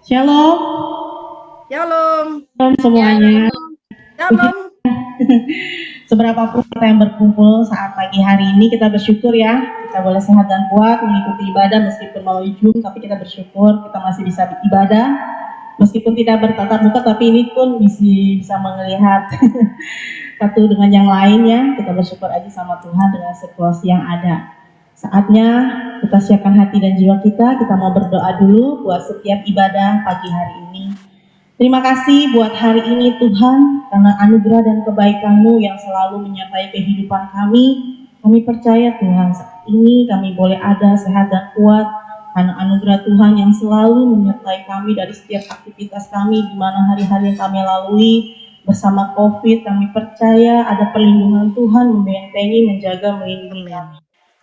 Shalom, Shalom. shalom semuanya. Shalom. Seberapapun kita yang berkumpul saat pagi hari ini, kita bersyukur ya. Kita boleh sehat dan kuat mengikuti ibadah meskipun melalui Zoom, tapi kita bersyukur kita masih bisa beribadah. Meskipun tidak bertatap muka, tapi ini pun masih bisa melihat satu dengan yang lainnya. Kita bersyukur aja sama Tuhan dengan situasi yang ada. Saatnya kita siapkan hati dan jiwa kita mau berdoa dulu buat setiap ibadah pagi hari ini. Terima kasih buat hari ini Tuhan, karena anugerah dan kebaikan-Mu yang selalu menyertai kehidupan kami. Kami percaya Tuhan, saat ini kami boleh ada sehat dan kuat, karena anugerah Tuhan yang selalu menyertai kami dari setiap aktivitas kami, di mana hari-hari yang kami lalui bersama COVID. Kami percaya ada perlindungan Tuhan membentengi, menjaga, melindungi kami.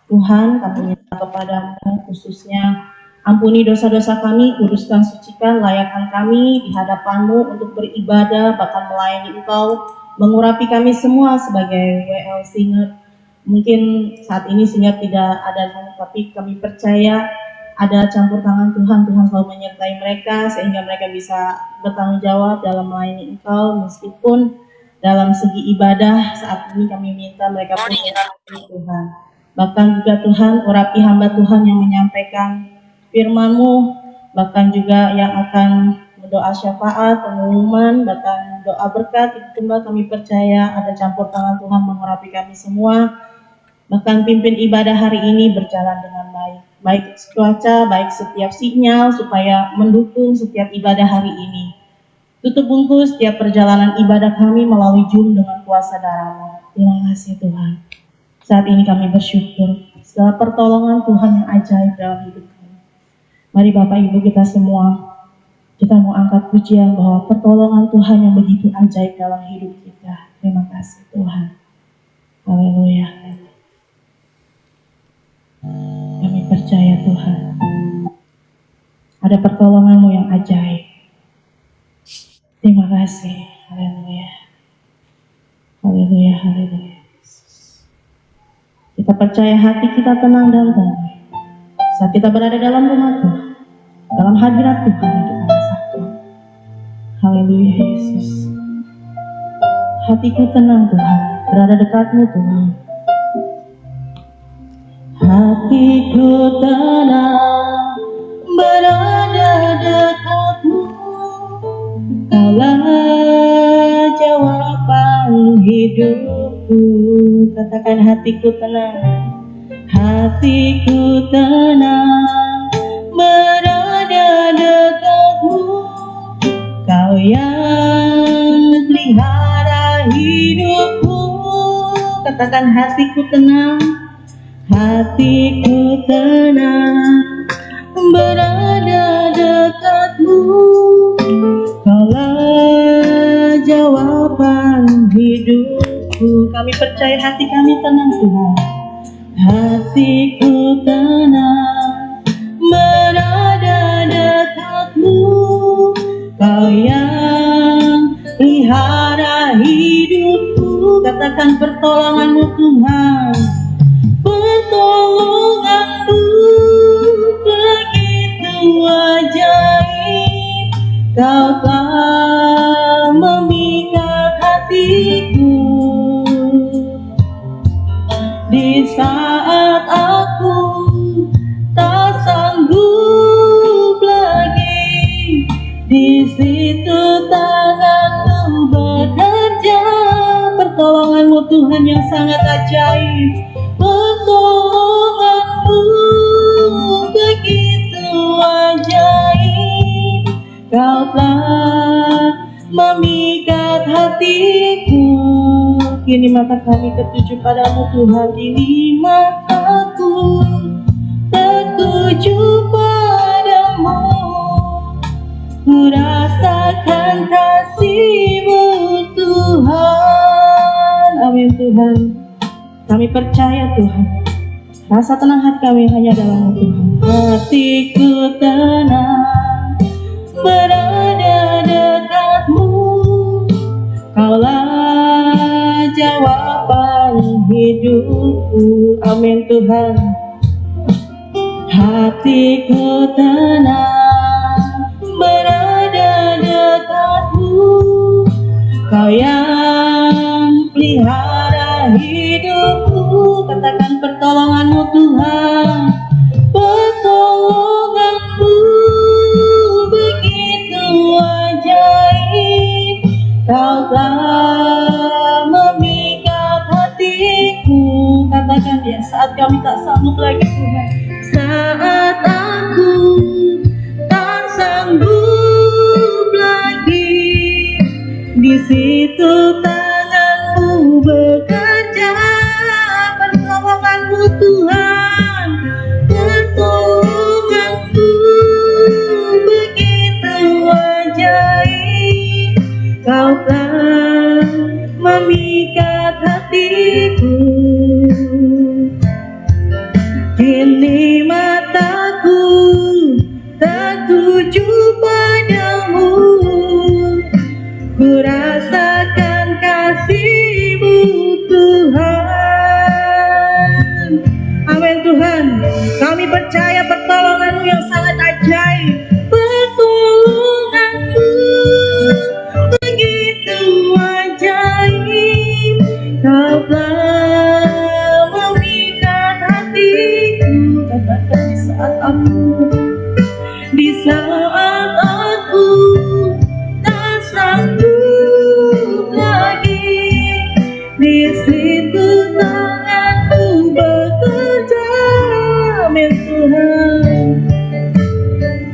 Tuhan, kami minta kepadamu khususnya ampuni dosa-dosa kami, kuduskan, sucikan, layakkan kami di hadapan-Mu untuk beribadah, bahkan melayani Engkau, mengurapi kami semua sebagai WL Singer. Mungkin saat ini Singer tidak ada, tapi kami percaya ada campur tangan Tuhan. Tuhan selalu menyertai mereka, sehingga mereka bisa bertanggung jawab dalam melayani Engkau, meskipun dalam segi ibadah saat ini kami minta mereka pun Tuhan. Bahkan juga Tuhan, urapi hamba Tuhan yang menyampaikan firman-Mu, bahkan juga yang akan berdoa syafaat, pengumuman, bahkan doa berkat, itu Mbak, kami percaya ada campur tangan Tuhan mengurapi kami semua. Bahkan pimpin ibadah hari ini berjalan dengan baik. Baik cuaca, baik setiap sinyal, supaya mendukung setiap ibadah hari ini. Tutup bungkus setiap perjalanan ibadah kami melalui Zoom dengan kuasa darah-Mu. Terima kasih Tuhan. Saat ini kami bersyukur segala pertolongan Tuhan yang ajaib dalam hidup kami. Mari Bapak Ibu kita semua, kita mau angkat pujian bahwa pertolongan Tuhan yang begitu ajaib dalam hidup kita. Terima kasih Tuhan. Haleluya. Kami percaya Tuhan, ada pertolongan-Mu yang ajaib. Terima kasih. Haleluya. Haleluya, haleluya. Kita percaya hati kita tenang dan damai saat kita berada dalam rumah Tuhan, dalam hadirat Tuhan yang kita rasakan. Haleluya Yesus. Hatiku tenang Tuhan, berada dekatmu Tuhan. Hatiku tenang, berada dekatmu. Kaulah jawaban hidupku. Katakan hatiku tenang, hatiku tenang, berada dekatmu. Kau yang pelihara hidupku. Katakan hatiku tenang, hatiku tenang, berada dekatmu. Kaulah jawaban hidupku. Kami percaya hati kami tenang Tuhan. Hatiku tenang, berada dekatmu. Kau yang pelihara hidupku. Katakan pertolongan-Mu Tuhan. Pertolongan-Mu begitu ajaib. Kau telah memikat hatiku di saat aku tak sanggup lagi. Di situ tangan-Mu bekerja. Pertolongan-Mu Tuhan yang sangat ajaib. Pertolongan-Mu begitu ajaib. Kau telah memikat hatiku. Kini mata kami tertuju padamu Tuhan. Kini mataku tertuju padamu. Ku rasakan kasih-Mu Tuhan. Amin Tuhan. Kami percaya Tuhan, rasa tenang hati kami hanya dalam-Mu Tuhan. Hatiku tenang, berada dekatmu. Kaulah jawaban hidupku. Amin Tuhan. Hatiku tenang, berada katakan pertolongan-Mu Tuhan. Pertolongan-Mu begitu ajaib, Kau telah memikat hatiku. Katakan dia, saat kami tak sanggup lagi Tuhan, saat aku tak sanggup lagi, di situ tangan-Mu bekerja. Pertolongan-Mu Tuhan, pertolongan-Mu begitu ajaib, Kau telah memikat hatiku. Kini mataku tertuju padamu, ku rasakan kasih-Mu Tuhan. Amin Tuhan, kami percaya pertolongan-Mu yang sangat ajaib. Pertolongan-Mu begitu ajaib, Kau telah memikat hatiku. Katakan di saat aku tak sanggup lagi, di situ tangan-Mu bekerja. Amin Tuhan,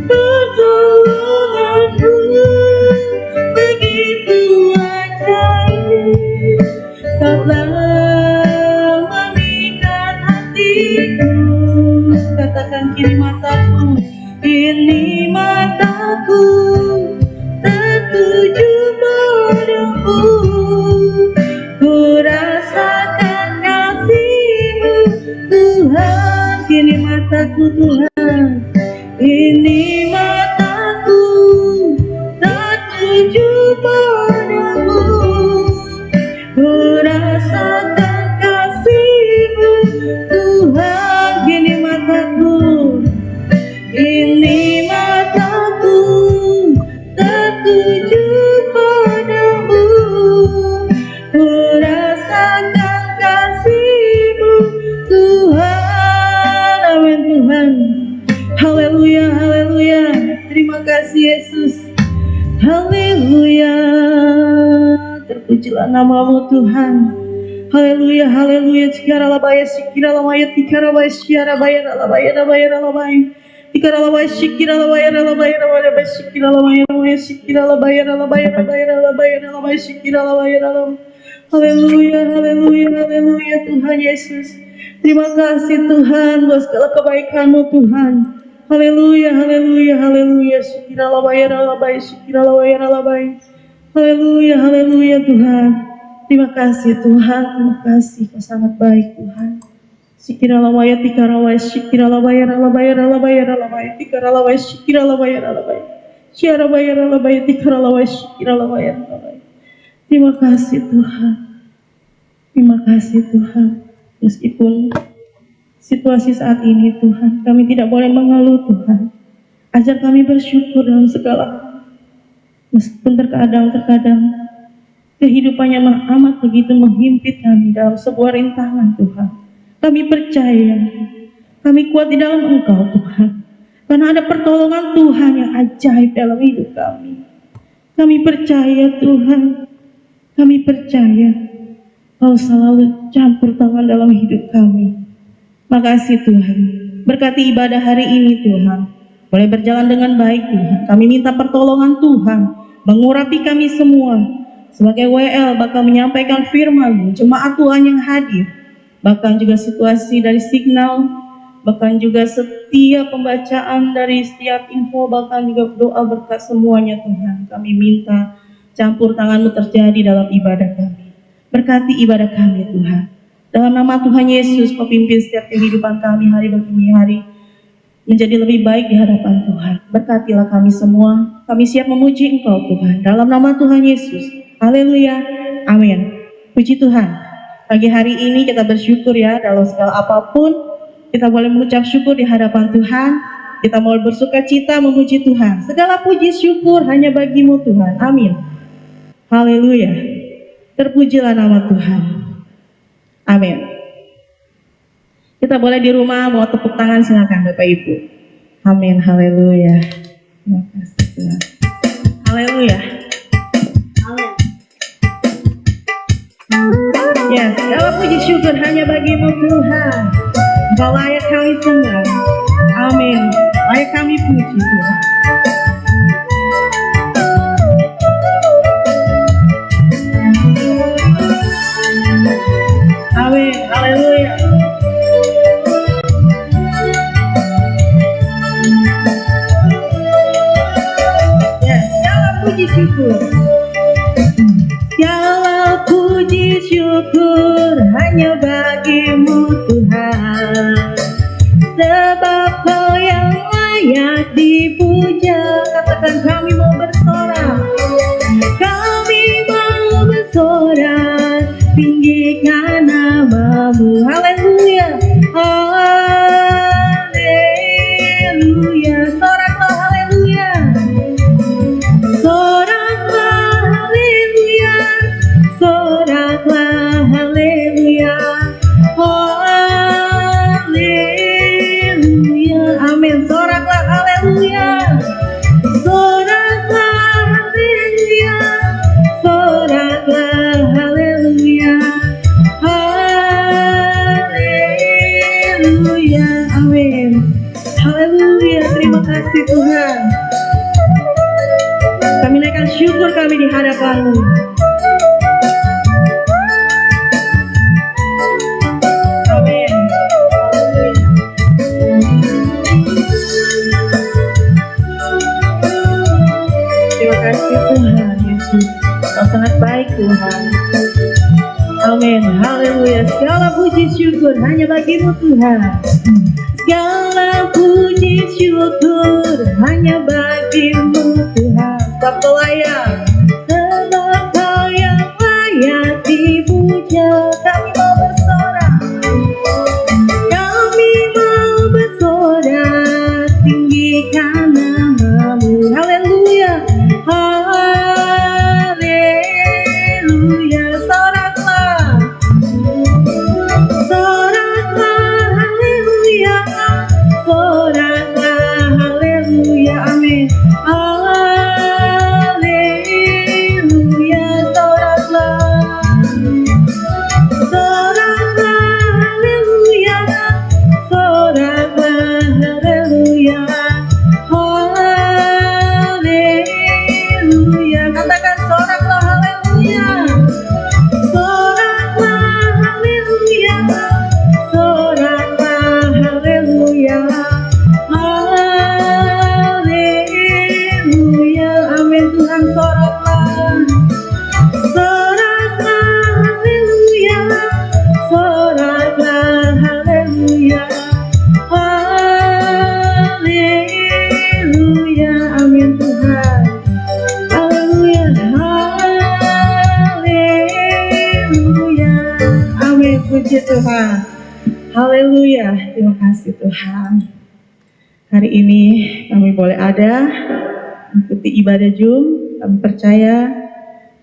pertolongan-Mu begitu ajaib, Kau telah memikat hatiku. Katakan kini mataku tertuju padamu, ku rasakan kasih-Mu Tuhan. Kini mataku Tuhan, kini mataku tertuju padamu, ku rasakan kasih-Mu Tuhan. Kini mataku tertuju padamu, ku rasakan kasih-Mu Tuhan. Amin Tuhan. Haleluya, haleluya. Terima kasih Yesus. Haleluya. Terpujilah nama-Mu Tuhan. Haleluya, haleluya. Sikaralabaya, sikaralabaya, tikarabaya, siarabaya, ralabaya, ralabaya, ralabaya. Tikaralabaya, sikaralabaya, ralabaya, ralabaya, sikaralabaya, ralabaya, sikaralabaya, ralabaya, ralabaya, ralabaya, ralabaya, sikaralabaya, ralabaya. Haleluya, haleluya, haleluya Tuhan Yesus. Terima kasih Tuhan buat segala kebaikan-Mu Tuhan. Haleluya, haleluya, haleluya. Sikaralabaya, ralabaya, sikaralabaya, ralabaya. Haleluya, haleluya Tuhan. Terima kasih Tuhan, terima kasih, Kau sangat baik Tuhan. Sikirawaya tikarawaya sikirawaya ralabaya ralabaya ralabaya tikarawaya sikirawaya ralabaya siarawaya ralabaya tikarawaya sikirawaya ralabaya. Terima kasih Tuhan, terima kasih Tuhan. Meskipun situasi saat ini Tuhan, kami tidak boleh mengeluh Tuhan. Ajar kami bersyukur dalam segala hal. Meskipun terkadang kehidupannya amat begitu menghimpit kami dalam sebuah rintangan Tuhan. Kami percaya, kami kuat di dalam Engkau Tuhan. Karena ada pertolongan Tuhan yang ajaib dalam hidup kami. Kami percaya Tuhan, kami percaya Kau selalu campur tangan dalam hidup kami. Makasih Tuhan, berkati ibadah hari ini Tuhan. Boleh berjalan dengan baik Tuhan. Kami minta pertolongan Tuhan, mengurapi kami semua. Sebagai WL bakal menyampaikan firman-Mu, jemaat Tuhan yang hadir, bahkan juga situasi dari signal, bahkan juga setiap pembacaan dari setiap info, bahkan juga doa berkat semuanya Tuhan. Kami minta campur tangan-Mu terjadi dalam ibadah kami. Berkati ibadah kami Tuhan. Dalam nama Tuhan Yesus, Kau pimpin setiap kehidupan kami hari demi hari menjadi lebih baik di hadapan Tuhan. Berkatilah kami semua. Kami siap memuji Engkau Tuhan. Dalam nama Tuhan Yesus. Haleluya, amin. Puji Tuhan. Pagi hari ini kita bersyukur ya, dalam segala apapun kita boleh mengucap syukur di hadapan Tuhan. Kita mau bersuka cita memuji Tuhan. Segala puji syukur hanya bagi-Mu Tuhan. Amin. Haleluya. Terpujilah nama Tuhan. Amin. Kita boleh di rumah bawa tepuk tangan, silakan Bapak Ibu. Amin, haleluya. Terima kasih Tuhan. Haleluya. Ya, segala puji syukur hanya bagimu Tuhan. Engkau layak kami sembah. Amin. Layak kami puji Tuhan. Amin. Haleluya. Ya, segala puji syukur. Segala puji syukur hanya bagimu Tuhan. Sebab Kau yang layak dipuja. Katakan kami mau bersorak. Kami mau bersorak, tinggikan namamu. Haleluya. Haleluya. Soraklah haleluya. Soraklah haleluya. Soraklah haleluya. Haleluya. Amin. Soraklah haleluya. Soraklah haleluya. Soraklah haleluya. Haleluya. Amin. Haleluya. Terima kasih Tuhan. Kami naikkan syukur kami di hadapan-Mu. Amin. Terima kasih Tuhan Yesus. Kau sangat baik Tuhan. Amin. Haleluya. Segala puji syukur hanya bagimu Tuhan. Segala puji syukur hanya bagimu Tuhan. Sebab Kau layak. Sebab Kau yang layak dipuja. Kami mau bersorak. Kami mau bersorak, tinggikan namamu. Haleluya. Haleluya. Soraklah. Soraklah haleluya. Soraklah haleluya. Amin. Haleluya. Soraklah. Soraklah haleluya. Soraklah haleluya. Haleluya. Katakan soraklah haleluya. Soraklah haleluya. Soraklah haleluya. Haleluya. Amin Tuhan. Soraklah. Soraklah haleluya. Soraklah haleluya. Haleluya. Amin Tuhan. Haleluya. Haleluya. Amin. Puji Tuhan. Haleluya. Terima kasih Tuhan. Hari ini kami boleh ada mengikuti ibadah Zoom. Kami percaya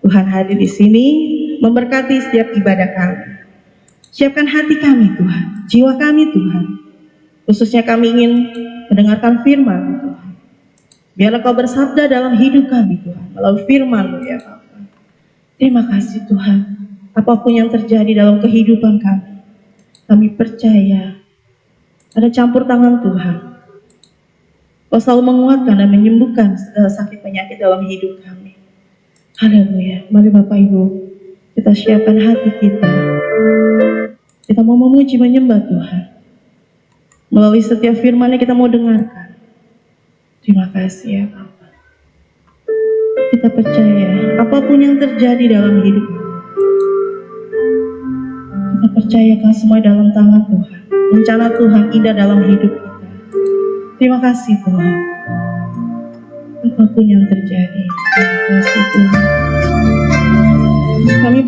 Tuhan hadir di sini memberkati setiap ibadah kami. Siapkan hati kami Tuhan, jiwa kami Tuhan. Khususnya kami ingin mendengarkan firman Tuhan. Biarlah Kau bersabda dalam hidup kami Tuhan, melalui firman-Mu ya Bapa. Terima kasih Tuhan. Apapun yang terjadi dalam kehidupan kami percaya ada campur tangan Tuhan. Kau selalu menguatkan dan menyembuhkan segala sakit penyakit dalam hidup kami. Haleluya. Mari Bapak Ibu, kita siapkan hati kita. Kita mau memuji menyembah Tuhan. Melalui setiap firman-Nya kita mau dengarkan. Terima kasih ya Bapa. Kita percaya apapun yang terjadi dalam hidup kita, kita percayakan semua dalam tangan Tuhan. Rencana Tuhan indah dalam hidup kita. Terima kasih Tuhan. Apapun yang terjadi, terima kasih Tuhan. Kami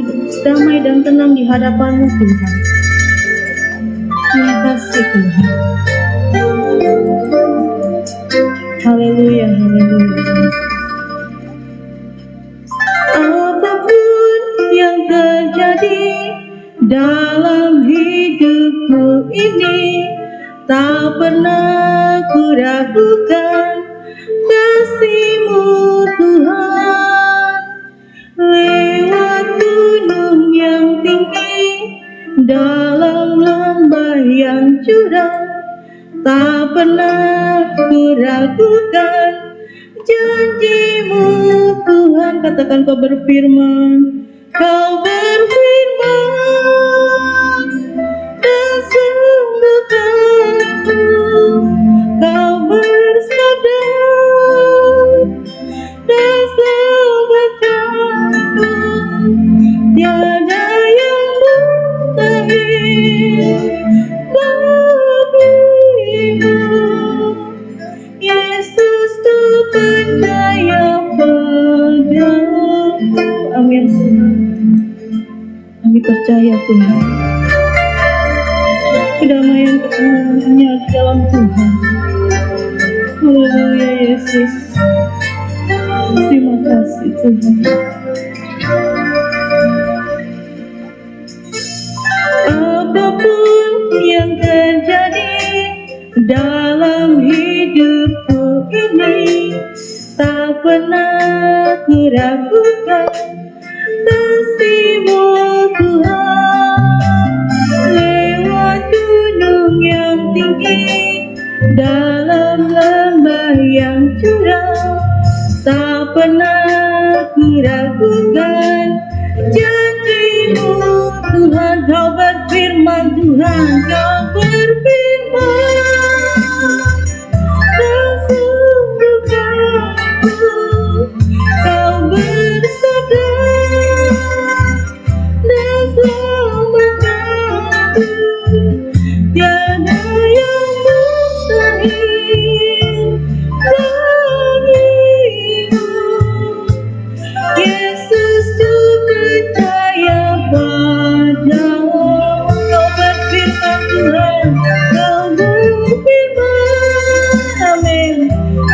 damai dan tenang di hadapan-Mu Tuhan. Terima kasih Tuhan. Haleluya, haleluya. Apapun yang terjadi dalam hidupku ini, ini tak pernah ku ragukan kasih-Mu Tuhan. Lewat gunung yang tinggi, dalam lembah yang curam, tak pernah ku ragukan janji-Mu Tuhan. Katakan Kau berfirman, Kau berfirman dan sembuhkanku. Kau bersabda dan selamatkanku. Tiada yang mustahil bagimu. Yesus, ku percaya padamu. Amin. Kami percaya Tuhan, kedamaian ketenangannya di dalam Tuhan. Haleluya Yesus. Terima kasih Tuhan. Apapun yang terjadi dalam hidupku ini, tak pernah ku ragukan kasih-Mu Tuhan. Lewat gunung yang tinggi, dalam lembah yang curam, tak pernah ku ragukan janji-Mu Tuhan. Kau berfirman Tuhan, Kau berfirman dan sembuhkanku. Kau bersabda dan selamatkanku. Tiada yang mustahil bagimu. Yesus, ku percaya padamu. Kau berfirman Tuhan, Kau berfirman, amin,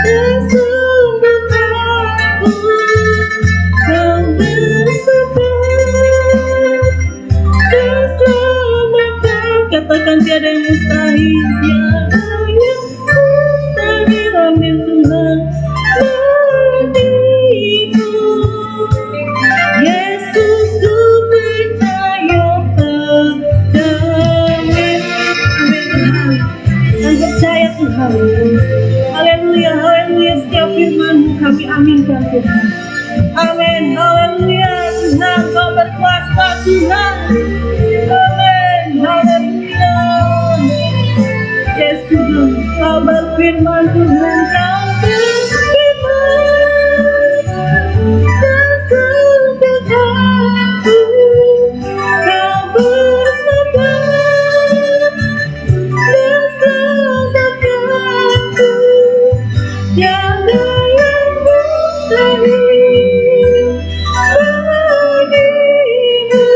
dan sembuhkanku. Kau bersabda dan selamatkan. Katakan tiada yang mustahil, tiada yang mustahil, amin Tuhan, bagimu. Yesus, ku percaya padamu. Amin Tuhan. Dan percaya Tuhan. Haleluya, haleluya. Setiap firman-Mu kami aminkan Tuhan. Amin, haleluya. Tuhan, Kau berkuasa Tuhan. Amin, haleluya. Yes Tuhan, Kau berfirman Tuhan, Kau berfirman dan sembuhkanku. Kau bersabda dan selamatkanku. Tiada yang mustahil bagimu.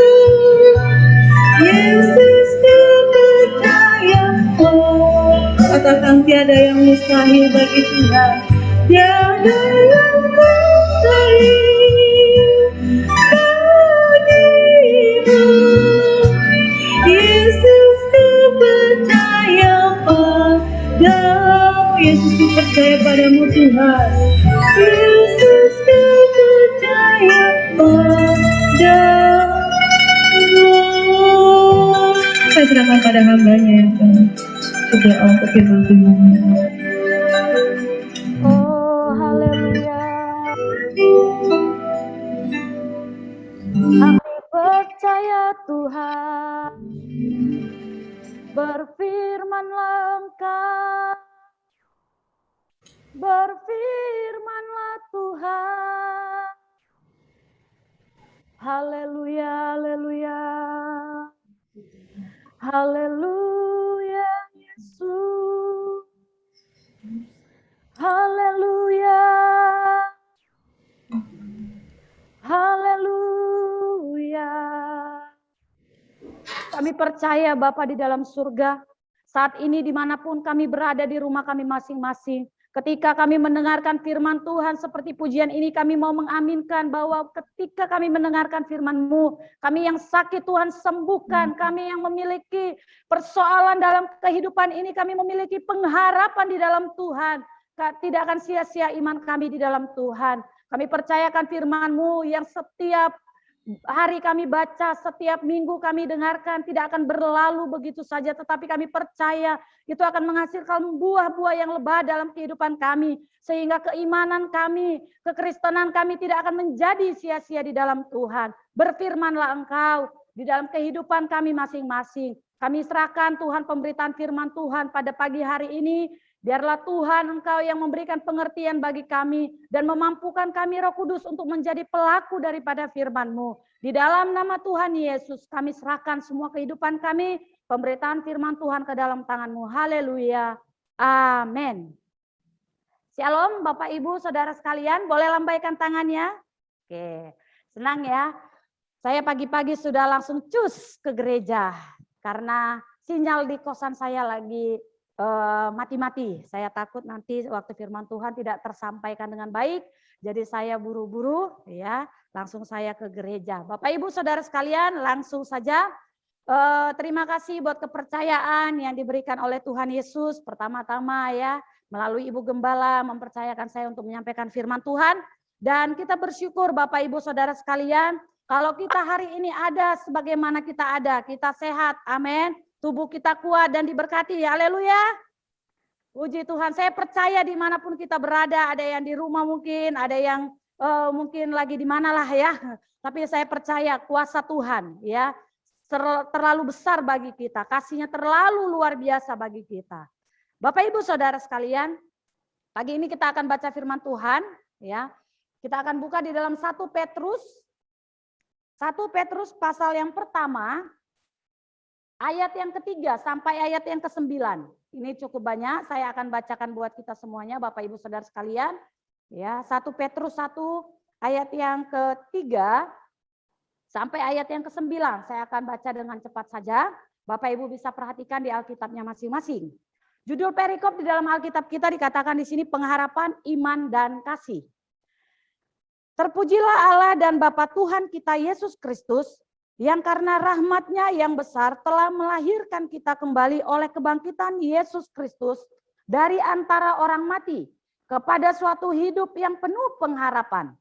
Yesus, ku percaya. Katakan tiada yang mustahil bagi Tuhan. Tiada yang mustahil bagimu. Yesus, ku percaya padamu. Yesus, ku percaya padamu Tuhan. Yesus, ku percaya padamu. Saya serahkan pada hamba-Nya yang berdoa untuk firman Tuhan. Oh, haleluya. Kami percaya Tuhan berfirmanlah Engkau, berfirmanlah Tuhan. Haleluya, haleluya. Haleluya Yesus. Haleluya. Haleluya. Kami percaya Bapa di dalam surga, saat ini dimanapun kami berada di rumah kami masing-masing, Ketika kami mendengarkan firman Tuhan seperti pujian ini, kami mau mengaminkan bahwa ketika kami mendengarkan firman-Mu, kami yang sakit Tuhan sembuhkan, kami yang memiliki persoalan dalam kehidupan ini, kami memiliki pengharapan di dalam Tuhan. Tidak akan sia-sia iman kami di dalam Tuhan. Kami percayakan firman-Mu yang setiap hari kami baca, setiap minggu kami dengarkan, tidak akan berlalu begitu saja, tetapi kami percaya itu akan menghasilkan buah-buah yang lebat dalam kehidupan kami, sehingga keimanan kami, kekristenan kami tidak akan menjadi sia-sia di dalam Tuhan. Berfirmanlah Engkau di dalam kehidupan kami masing-masing. Kami serahkan Tuhan pemberitaan firman Tuhan pada pagi hari ini. Biarlah Tuhan Engkau yang memberikan pengertian bagi kami dan memampukan kami Roh Kudus untuk menjadi pelaku daripada firman-Mu. Di dalam nama Tuhan Yesus kami serahkan semua kehidupan kami, pemberitaan firman Tuhan ke dalam tangan-Mu. Haleluya. Amin. Shalom Bapak Ibu Saudara sekalian, boleh lambaikan tangannya? Oke, senang ya. Saya pagi-pagi sudah langsung cus ke gereja karena sinyal di kosan saya lagi mati-mati. Saya takut nanti waktu firman Tuhan tidak tersampaikan dengan baik. Jadi saya buru-buru ya, langsung saya ke gereja. Bapak Ibu Saudara sekalian, langsung saja terima kasih buat kepercayaan yang diberikan oleh Tuhan Yesus. Pertama-tama ya, melalui Ibu Gembala mempercayakan saya untuk menyampaikan firman Tuhan. Dan kita bersyukur Bapak Ibu Saudara sekalian, kalau kita hari ini ada sebagaimana kita ada, kita sehat, amin. Tubuh kita kuat dan diberkati, haleluya. Puji Tuhan, saya percaya dimanapun kita berada, ada yang di rumah mungkin, ada yang mungkin lagi di mana lah ya. Tapi saya percaya kuasa Tuhan ya terlalu besar bagi kita, kasihnya terlalu luar biasa bagi kita. Bapak Ibu Saudara sekalian, pagi ini kita akan baca firman Tuhan ya. Kita akan buka di dalam 1 Petrus pasal yang pertama, ayat yang ketiga sampai ayat yang ke-9. Ini cukup banyak, saya akan bacakan buat kita semuanya Bapak Ibu Saudara sekalian. Ya, 1 Petrus 1 ayat yang ketiga sampai ayat yang ke-9. Saya akan baca dengan cepat saja. Bapak Ibu bisa perhatikan di Alkitabnya masing-masing. Judul perikop di dalam Alkitab kita dikatakan di sini pengharapan, iman dan kasih. Terpujilah Allah dan Bapa Tuhan kita Yesus Kristus, yang karena rahmat-Nya yang besar telah melahirkan kita kembali oleh kebangkitan Yesus Kristus dari antara orang mati kepada suatu hidup yang penuh pengharapan.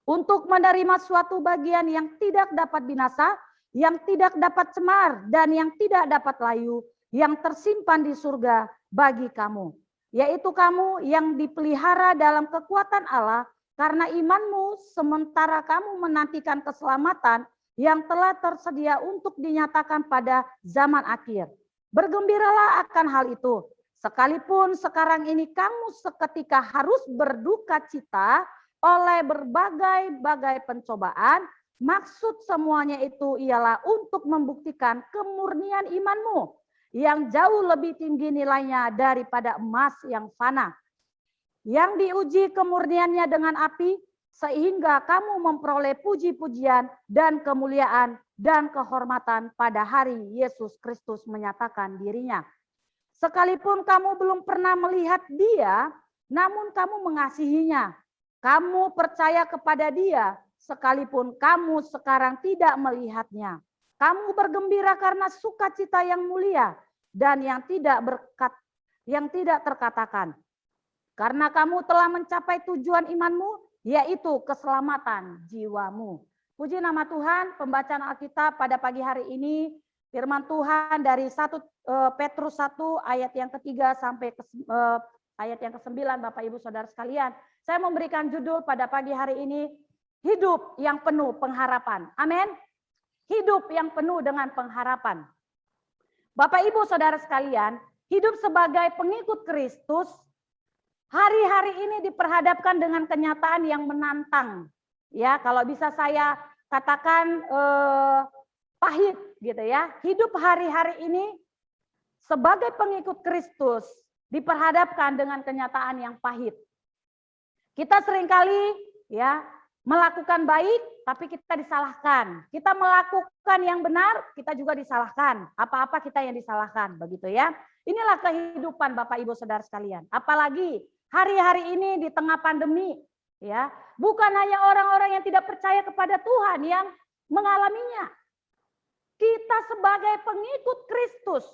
Untuk menerima suatu bagian yang tidak dapat binasa, yang tidak dapat cemar, dan yang tidak dapat layu, yang tersimpan di surga bagi kamu. Yaitu kamu yang dipelihara dalam kekuatan Allah, karena imanmu sementara kamu menantikan keselamatan yang telah tersedia untuk dinyatakan pada zaman akhir. Bergembiralah akan hal itu. Sekalipun sekarang ini kamu seketika harus berduka cita oleh berbagai-bagai pencobaan, maksud semuanya itu ialah untuk membuktikan kemurnian imanmu yang jauh lebih tinggi nilainya daripada emas yang fana, yang diuji kemurniannya dengan api, sehingga kamu memperoleh puji-pujian dan kemuliaan dan kehormatan pada hari Yesus Kristus menyatakan dirinya. Sekalipun kamu belum pernah melihat Dia, namun kamu mengasihinya. Kamu percaya kepada Dia, sekalipun kamu sekarang tidak melihatnya. Kamu bergembira karena sukacita yang mulia dan yang tidak terkatakan. Karena kamu telah mencapai tujuan imanmu, yaitu keselamatan jiwamu. Puji nama Tuhan, pembacaan Alkitab pada pagi hari ini, firman Tuhan dari 1 Petrus 1 ayat yang ketiga sampai ayat yang ke-9, Bapak Ibu Saudara sekalian. Saya memberikan judul pada pagi hari ini, hidup yang penuh pengharapan. Amin. Hidup yang penuh dengan pengharapan. Bapak Ibu Saudara sekalian, hidup sebagai pengikut Kristus hari-hari ini diperhadapkan dengan kenyataan yang menantang. Ya, kalau bisa saya katakan pahit gitu ya. Hidup hari-hari ini sebagai pengikut Kristus diperhadapkan dengan kenyataan yang pahit. Kita seringkali ya melakukan baik tapi kita disalahkan. Kita melakukan yang benar, kita juga disalahkan. Apa-apa kita yang disalahkan, begitu ya. Inilah kehidupan Bapak Ibu Saudara sekalian. Apalagi hari-hari ini di tengah pandemi, ya, bukan hanya orang-orang yang tidak percaya kepada Tuhan yang mengalaminya. Kita sebagai pengikut Kristus,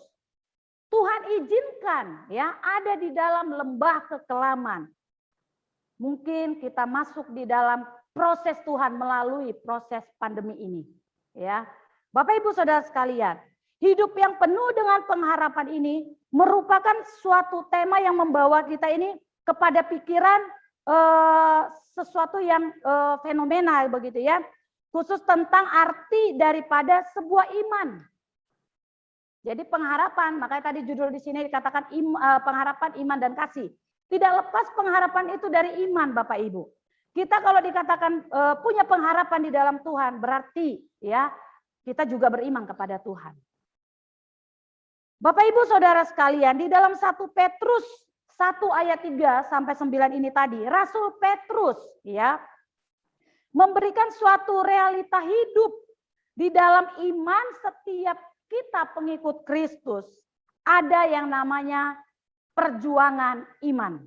Tuhan izinkan ya ada di dalam lembah kekelaman. Mungkin kita masuk di dalam proses Tuhan melalui proses pandemi ini, ya. Bapak Ibu Saudara sekalian, hidup yang penuh dengan pengharapan ini merupakan suatu tema yang membawa kita ini kepada pikiran sesuatu yang fenomenal begitu ya, khusus tentang arti daripada sebuah iman. Jadi pengharapan, makanya tadi judul di sini dikatakan pengharapan, iman dan kasih. Tidak lepas pengharapan itu dari iman, Bapak Ibu. Kita kalau dikatakan punya pengharapan di dalam Tuhan, berarti ya kita juga beriman kepada Tuhan. Bapak Ibu Saudara sekalian, di dalam 1 Petrus 1 ayat 3 sampai 9 ini tadi, Rasul Petrus ya memberikan suatu realita hidup di dalam iman setiap kita pengikut Kristus. Ada yang namanya perjuangan iman.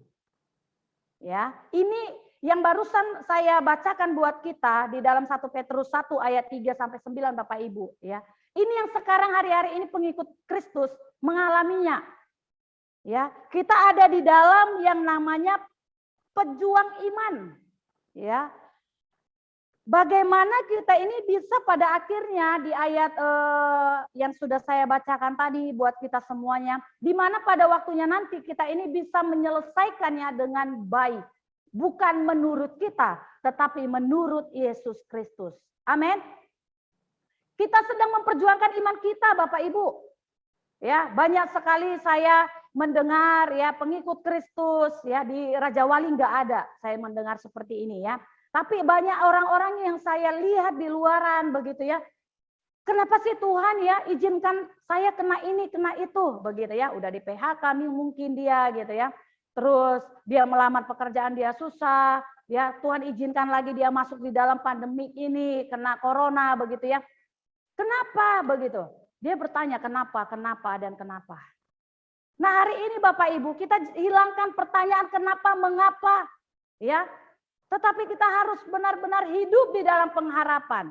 Ya, ini yang barusan saya bacakan buat kita di dalam 1 Petrus 1 ayat 3 sampai 9 Bapak Ibu ya. Ini yang sekarang hari-hari ini pengikut Kristus mengalaminya. Ya, kita ada di dalam yang namanya pejuang iman. Ya. Bagaimana kita ini bisa pada akhirnya di ayat yang sudah saya bacakan tadi buat kita semuanya, di mana pada waktunya nanti kita ini bisa menyelesaikannya dengan baik, bukan menurut kita, tetapi menurut Yesus Kristus. Amin. Kita sedang memperjuangkan iman kita, Bapak Ibu. Ya, banyak sekali saya mendengar ya pengikut Kristus ya di Raja Wali nggak ada saya mendengar seperti ini ya. Tapi banyak orang-orang yang saya lihat di luaran begitu ya. Kenapa sih Tuhan ya izinkan saya kena ini, kena itu begitu ya. Udah di PHK mungkin dia gitu ya. Terus dia melamar pekerjaan dia susah, ya Tuhan izinkan lagi dia masuk di dalam pandemi ini, kena corona begitu ya. Kenapa begitu? Dia bertanya kenapa, dan kenapa. Nah, hari ini Bapak Ibu kita hilangkan pertanyaan kenapa, mengapa ya. Tetapi kita harus benar-benar hidup di dalam pengharapan.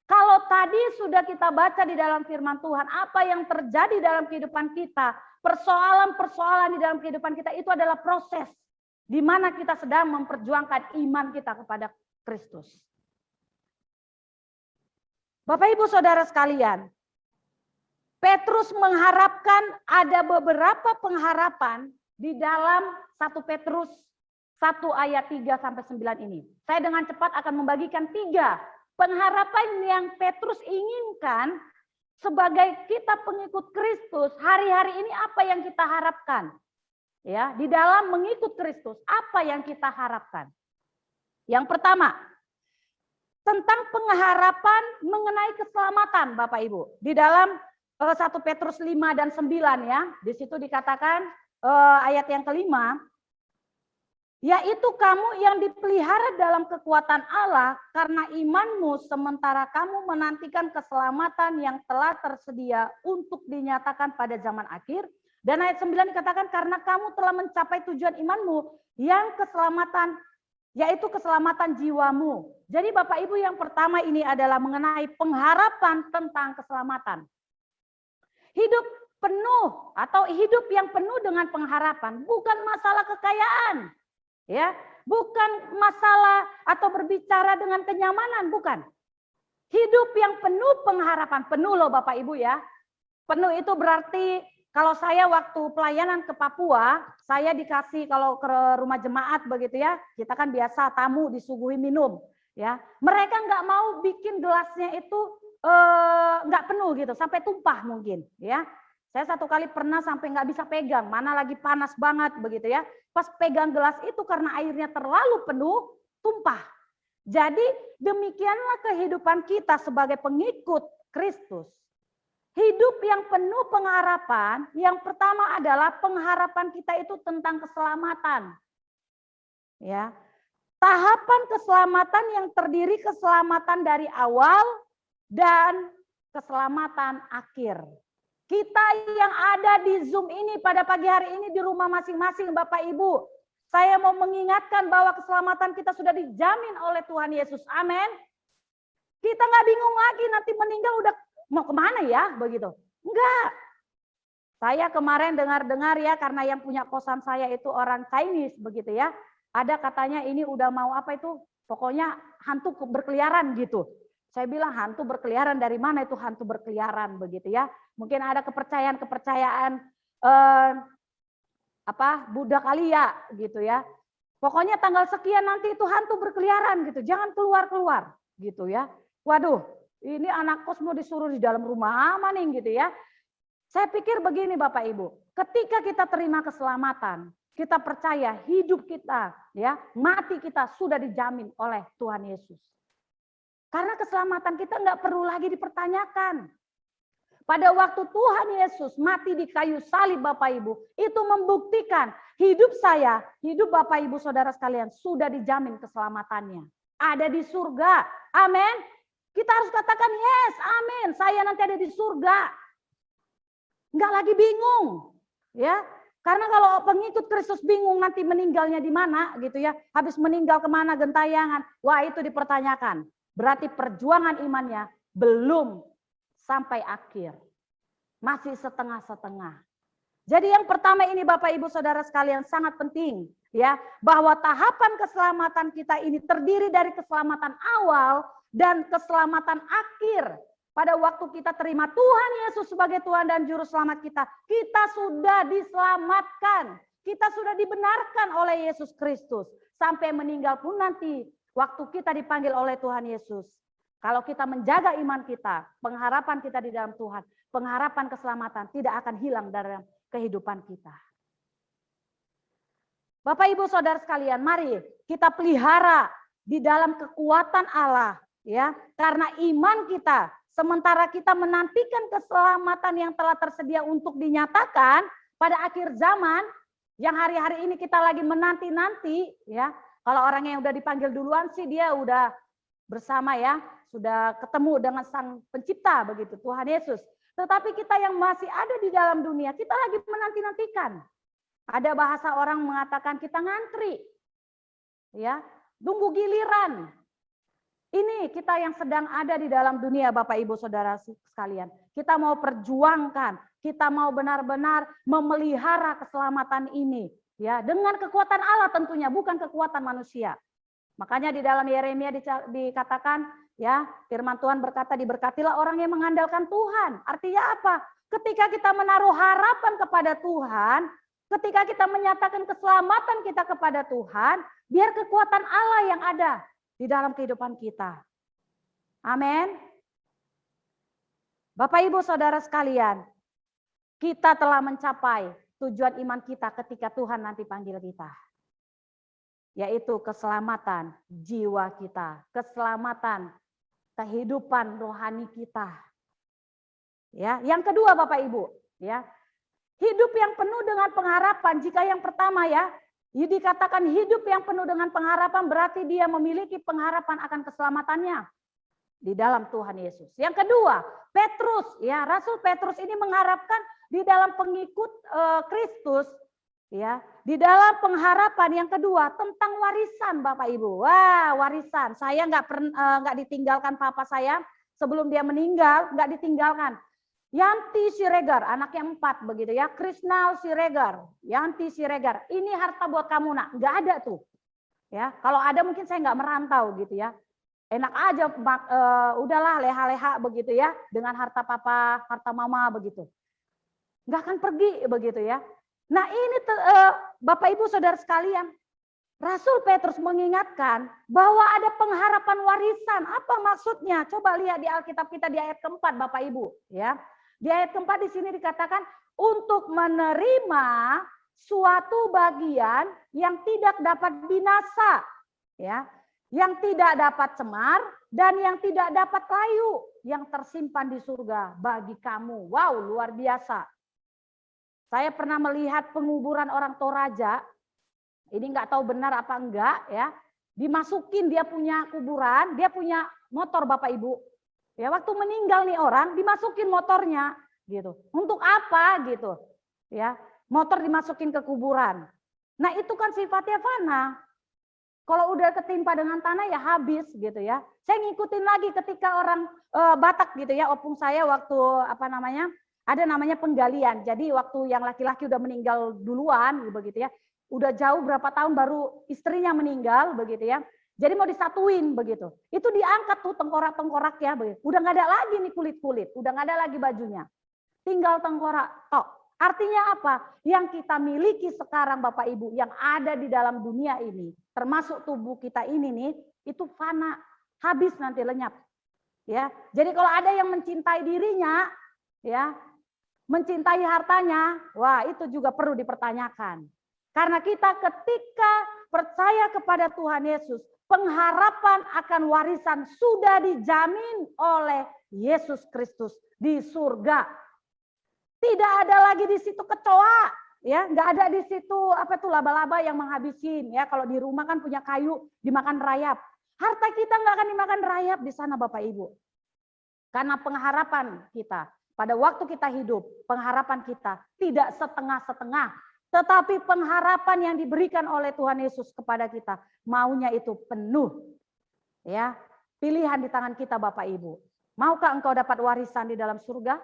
Kalau tadi sudah kita baca di dalam firman Tuhan, apa yang terjadi dalam kehidupan kita, persoalan-persoalan di dalam kehidupan kita itu adalah proses di mana kita sedang memperjuangkan iman kita kepada Kristus. Bapak Ibu Saudara sekalian, Petrus mengharapkan ada beberapa pengharapan di dalam 1 Petrus 1 ayat 3 sampai 9 ini. Saya dengan cepat akan membagikan 3 pengharapan yang Petrus inginkan sebagai kita pengikut Kristus. Hari-hari ini apa yang kita harapkan? Ya, di dalam mengikut Kristus, apa yang kita harapkan? Yang pertama, tentang pengharapan mengenai keselamatan, Bapak Ibu. Di dalam 1 Petrus 5 dan 9 ya, di situ dikatakan ayat yang kelima, yaitu kamu yang dipelihara dalam kekuatan Allah karena imanmu sementara kamu menantikan keselamatan yang telah tersedia untuk dinyatakan pada zaman akhir. Dan ayat 9 dikatakan karena kamu telah mencapai tujuan imanmu yang keselamatan, yaitu keselamatan jiwamu. Jadi Bapak Ibu yang pertama ini adalah mengenai pengharapan tentang keselamatan. Hidup penuh atau hidup yang penuh dengan pengharapan bukan masalah kekayaan. Ya, bukan masalah atau berbicara dengan kenyamanan, bukan. Hidup yang penuh pengharapan, penuh loh Bapak Ibu ya. Penuh itu berarti kalau saya waktu pelayanan ke Papua, saya dikasih kalau ke rumah jemaat begitu ya, kita kan biasa tamu disuguhi minum, ya. Mereka nggak mau bikin gelasnya itu nggak penuh gitu, sampai tumpah mungkin, ya. Saya satu kali pernah sampai nggak bisa pegang, mana lagi panas banget begitu ya. Pas pegang gelas itu karena airnya terlalu penuh, tumpah. Jadi demikianlah kehidupan kita sebagai pengikut Kristus. Hidup yang penuh pengharapan, yang pertama adalah pengharapan kita itu tentang keselamatan. Ya. Tahapan keselamatan yang terdiri keselamatan dari awal dan keselamatan akhir. Kita yang ada di Zoom ini pada pagi hari ini di rumah masing-masing Bapak Ibu. Saya mau mengingatkan bahwa keselamatan kita sudah dijamin oleh Tuhan Yesus. Amin. Kita nggak bingung lagi nanti meninggal udah mau kemana ya begitu. Enggak. Saya kemarin dengar-dengar ya karena yang punya kosan saya itu orang Chinese begitu ya. Ada katanya ini udah mau apa itu? Pokoknya hantu berkeliaran gitu. Saya bilang hantu berkeliaran dari mana itu hantu berkeliaran begitu ya. Mungkin ada kepercayaan Buddha kali ya gitu ya. Pokoknya tanggal sekian nanti itu hantu berkeliaran gitu. Jangan keluar-keluar gitu ya. Waduh, ini anak kos mau disuruh di dalam rumah apa nih gitu ya. Saya pikir begini Bapak Ibu, ketika kita terima keselamatan, kita percaya hidup kita ya, mati kita sudah dijamin oleh Tuhan Yesus. Karena keselamatan kita nggak perlu lagi dipertanyakan. Pada waktu Tuhan Yesus mati di kayu salib Bapak Ibu, itu membuktikan hidup saya, hidup Bapak Ibu Saudara sekalian sudah dijamin keselamatannya. Ada di surga. Amin. Kita harus katakan yes, amin. Saya nanti ada di surga. Nggak lagi bingung. Ya, karena kalau pengikut Kristus bingung nanti meninggalnya di mana gitu ya. Habis meninggal kemana gentayangan. Wah itu dipertanyakan. Berarti perjuangan imannya belum sampai akhir. Masih setengah-setengah. Jadi yang pertama ini Bapak Ibu Saudara sekalian sangat penting ya, bahwa tahapan keselamatan kita ini terdiri dari keselamatan awal dan keselamatan akhir. Pada waktu kita terima Tuhan Yesus sebagai Tuhan dan Juru Selamat kita sudah diselamatkan. Kita sudah dibenarkan oleh Yesus Kristus. Sampai meninggal pun nanti, waktu kita dipanggil oleh Tuhan Yesus. Kalau kita menjaga iman kita, pengharapan kita di dalam Tuhan, pengharapan keselamatan tidak akan hilang dalam kehidupan kita. Bapak Ibu Saudara sekalian, mari kita pelihara di dalam kekuatan Allah ya, karena iman kita sementara kita menantikan keselamatan yang telah tersedia untuk dinyatakan pada akhir zaman yang hari-hari ini kita lagi menanti-nanti ya. Kalau orang yang udah dipanggil duluan sih dia udah bersama ya, sudah ketemu dengan Sang Pencipta begitu, Tuhan Yesus. Tetapi kita yang masih ada di dalam dunia, kita lagi menanti-nantikan. Ada bahasa orang mengatakan kita ngantri. Ya, tunggu giliran. Ini kita yang sedang ada di dalam dunia Bapak Ibu Saudara sekalian. Kita mau perjuangkan, kita mau benar-benar memelihara keselamatan ini ya, dengan kekuatan Allah tentunya, bukan kekuatan manusia. Makanya di dalam Yeremia dikatakan ya, firman Tuhan berkata diberkatilah orang yang mengandalkan Tuhan. Artinya apa? Ketika kita menaruh harapan kepada Tuhan, ketika kita menyatakan keselamatan kita kepada Tuhan, biar kekuatan Allah yang ada di dalam kehidupan kita. Amin. Bapak Ibu Saudara sekalian, kita telah mencapai tujuan iman kita ketika Tuhan nanti panggil kita. Yaitu keselamatan jiwa kita, keselamatan kehidupan rohani kita. Ya, yang kedua Bapak Ibu, ya. Hidup yang penuh dengan pengharapan. Jika yang pertama ya, dikatakan hidup yang penuh dengan pengharapan berarti dia memiliki pengharapan akan keselamatannya di dalam Tuhan Yesus. Yang kedua, Petrus, ya, Rasul Petrus ini mengharapkan di dalam pengikut Kristus, ya, di dalam pengharapan yang kedua tentang warisan Bapak Ibu. Wah, warisan. Saya nggak ditinggalkan papa saya sebelum dia meninggal, nggak ditinggalkan. Yanti Siregar, anak yang 4 begitu ya. Krisnal Siregar, Yanti Siregar. Ini harta buat kamu nak, nggak ada tuh. Ya, kalau ada mungkin saya nggak merantau gitu ya. Enak aja, udahlah leha-leha begitu ya, dengan harta papa, harta mama begitu. Nggak akan pergi begitu ya. Nah ini Bapak Ibu Saudara sekalian, Rasul Petrus mengingatkan bahwa ada pengharapan warisan. Apa maksudnya? Coba lihat di Alkitab kita di ayat keempat Bapak Ibu. Ya, di ayat keempat di sini dikatakan untuk menerima suatu bagian yang tidak dapat binasa, ya, yang tidak dapat cemar dan yang tidak dapat layu, yang tersimpan di surga bagi kamu. Wow, luar biasa. Saya pernah melihat penguburan orang Toraja. Ini nggak tahu benar apa enggak ya. Dimasukin dia punya kuburan, dia punya motor Bapak Ibu. Ya waktu meninggal nih orang, dimasukin motornya, gitu. Untuk apa gitu? Ya, motor dimasukin ke kuburan. Nah, itu kan sifatnya fana. Kalau udah ketimpa dengan tanah ya habis gitu ya. Saya ngikutin lagi ketika orang Batak gitu ya, opung saya waktu ada namanya penggalian. Jadi waktu yang laki-laki udah meninggal duluan begitu ya. Udah jauh berapa tahun baru istrinya meninggal begitu ya. Jadi mau disatuin begitu. Itu diangkat tuh tengkorak-tengkorak ya begitu. Udah nggak ada lagi nih kulit-kulit, udah nggak ada lagi bajunya. Tinggal tengkorak tok. Artinya apa? Yang kita miliki sekarang Bapak Ibu yang ada di dalam dunia ini, termasuk tubuh kita ini nih, itu fana, habis nanti lenyap. Ya. Jadi kalau ada yang mencintai dirinya, ya, mencintai hartanya, wah itu juga perlu dipertanyakan. Karena kita ketika percaya kepada Tuhan Yesus, pengharapan akan warisan sudah dijamin oleh Yesus Kristus di surga. Tidak ada lagi di situ kecoa, ya, nggak ada di situ laba-laba yang menghabisin, ya. Kalau di rumah kan punya kayu dimakan rayap, harta kita nggak akan dimakan rayap di sana, Bapak Ibu. Karena pengharapan kita pada waktu kita hidup, pengharapan kita tidak setengah-setengah, tetapi pengharapan yang diberikan oleh Tuhan Yesus kepada kita maunya itu penuh, ya. Pilihan di tangan kita, Bapak Ibu. Maukah engkau dapat warisan di dalam surga?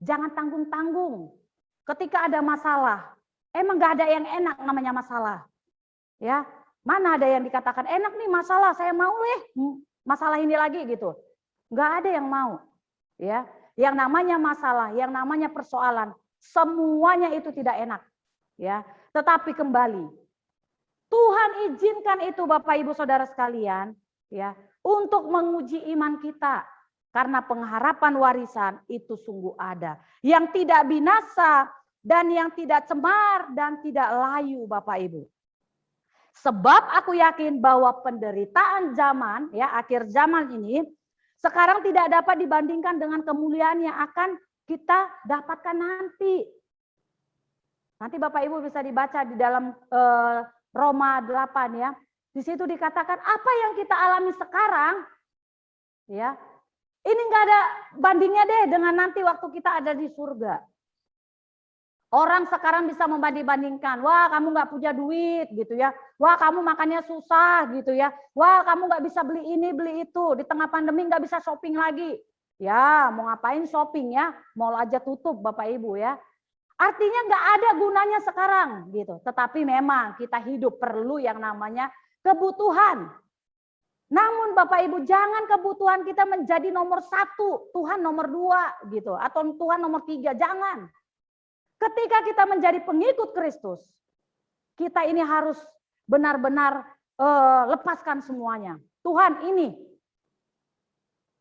Jangan tanggung-tanggung. Ketika ada masalah, emang gak ada yang enak namanya masalah. Ya, mana ada yang dikatakan enak nih masalah, saya mau masalah ini lagi gitu. Gak ada yang mau. Ya, yang namanya masalah, yang namanya persoalan, semuanya itu tidak enak. Ya, tetapi kembali, Tuhan izinkan itu Bapak Ibu Saudara sekalian, ya, untuk menguji iman kita. Karena pengharapan warisan itu sungguh ada. Yang tidak binasa dan yang tidak cemar dan tidak layu Bapak Ibu. Sebab aku yakin bahwa penderitaan zaman, ya akhir zaman ini, sekarang tidak dapat dibandingkan dengan kemuliaan yang akan kita dapatkan nanti. Nanti Bapak Ibu bisa dibaca di dalam Roma 8 ya. Di situ dikatakan apa yang kita alami sekarang, ya. Ini nggak ada bandingnya deh dengan nanti waktu kita ada di surga. Orang sekarang bisa membanding-bandingkan, wah kamu nggak punya duit gitu ya, wah kamu makannya susah gitu ya, wah kamu nggak bisa beli ini beli itu, di tengah pandemi nggak bisa shopping lagi. Ya mau ngapain shopping ya, mall aja tutup Bapak Ibu ya. Artinya nggak ada gunanya sekarang gitu. Tetapi memang kita hidup perlu yang namanya kebutuhan. Namun Bapak Ibu jangan kebutuhan kita menjadi nomor 1, Tuhan nomor 2 gitu, atau Tuhan nomor 3, jangan. Ketika kita menjadi pengikut Kristus, kita ini harus benar-benar lepaskan semuanya. Tuhan ini,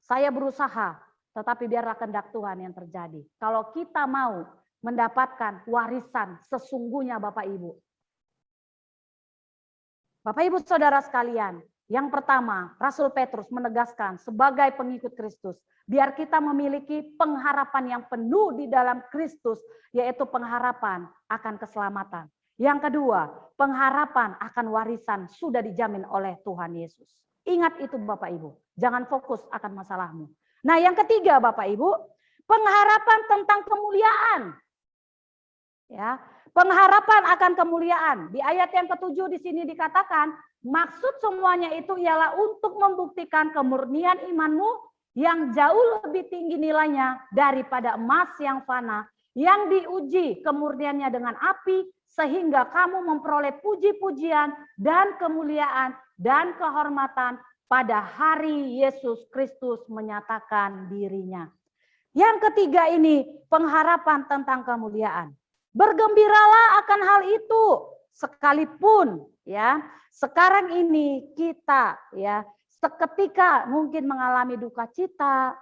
saya berusaha, tetapi biarlah kehendak Tuhan yang terjadi. Kalau kita mau mendapatkan warisan sesungguhnya Bapak Ibu. Bapak Ibu Saudara sekalian, yang pertama, Rasul Petrus menegaskan sebagai pengikut Kristus, biar kita memiliki pengharapan yang penuh di dalam Kristus, yaitu pengharapan akan keselamatan. Yang kedua, pengharapan akan warisan sudah dijamin oleh Tuhan Yesus. Ingat itu Bapak Ibu, jangan fokus akan masalahmu. Nah yang ketiga Bapak Ibu, pengharapan tentang kemuliaan. Ya, pengharapan akan kemuliaan. Di ayat yang ke-7 di sini dikatakan, maksud semuanya itu ialah untuk membuktikan kemurnian imanmu yang jauh lebih tinggi nilainya daripada emas yang fana, yang diuji kemurniannya dengan api, sehingga kamu memperoleh puji-pujian dan kemuliaan dan kehormatan pada hari Yesus Kristus menyatakan dirinya. Yang ketiga ini pengharapan tentang kemuliaan. Bergembiralah akan hal itu, sekalipun ya sekarang ini kita ya seketika mungkin mengalami duka cita,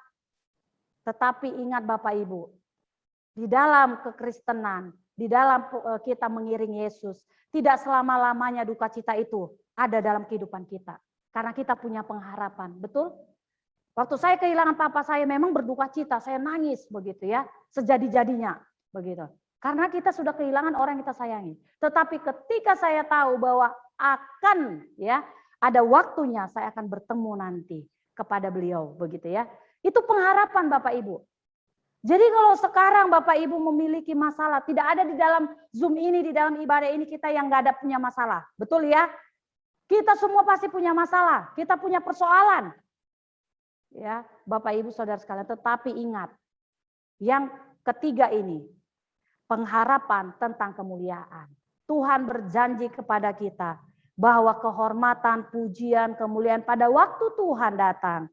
tetapi ingat Bapak Ibu, di dalam kekristenan, di dalam kita mengiring Yesus, tidak selama-lamanya duka cita itu ada dalam kehidupan kita. Karena kita punya pengharapan, betul? Waktu saya kehilangan papa saya memang berduka cita, saya nangis begitu ya, sejadi-jadinya begitu. Karena kita sudah kehilangan orang yang kita sayangi. Tetapi ketika saya tahu bahwa akan ya ada waktunya saya akan bertemu nanti kepada beliau begitu ya. Itu pengharapan Bapak Ibu. Jadi kalau sekarang Bapak Ibu memiliki masalah, tidak ada di dalam Zoom ini, di dalam ibadah ini kita yang nggak ada punya masalah. Betul ya? Kita semua pasti punya masalah, kita punya persoalan. Ya, Bapak Ibu Saudara sekalian, tetapi ingat, yang ketiga ini, pengharapan tentang kemuliaan. Tuhan berjanji kepada kita bahwa kehormatan, pujian, kemuliaan pada waktu Tuhan datang.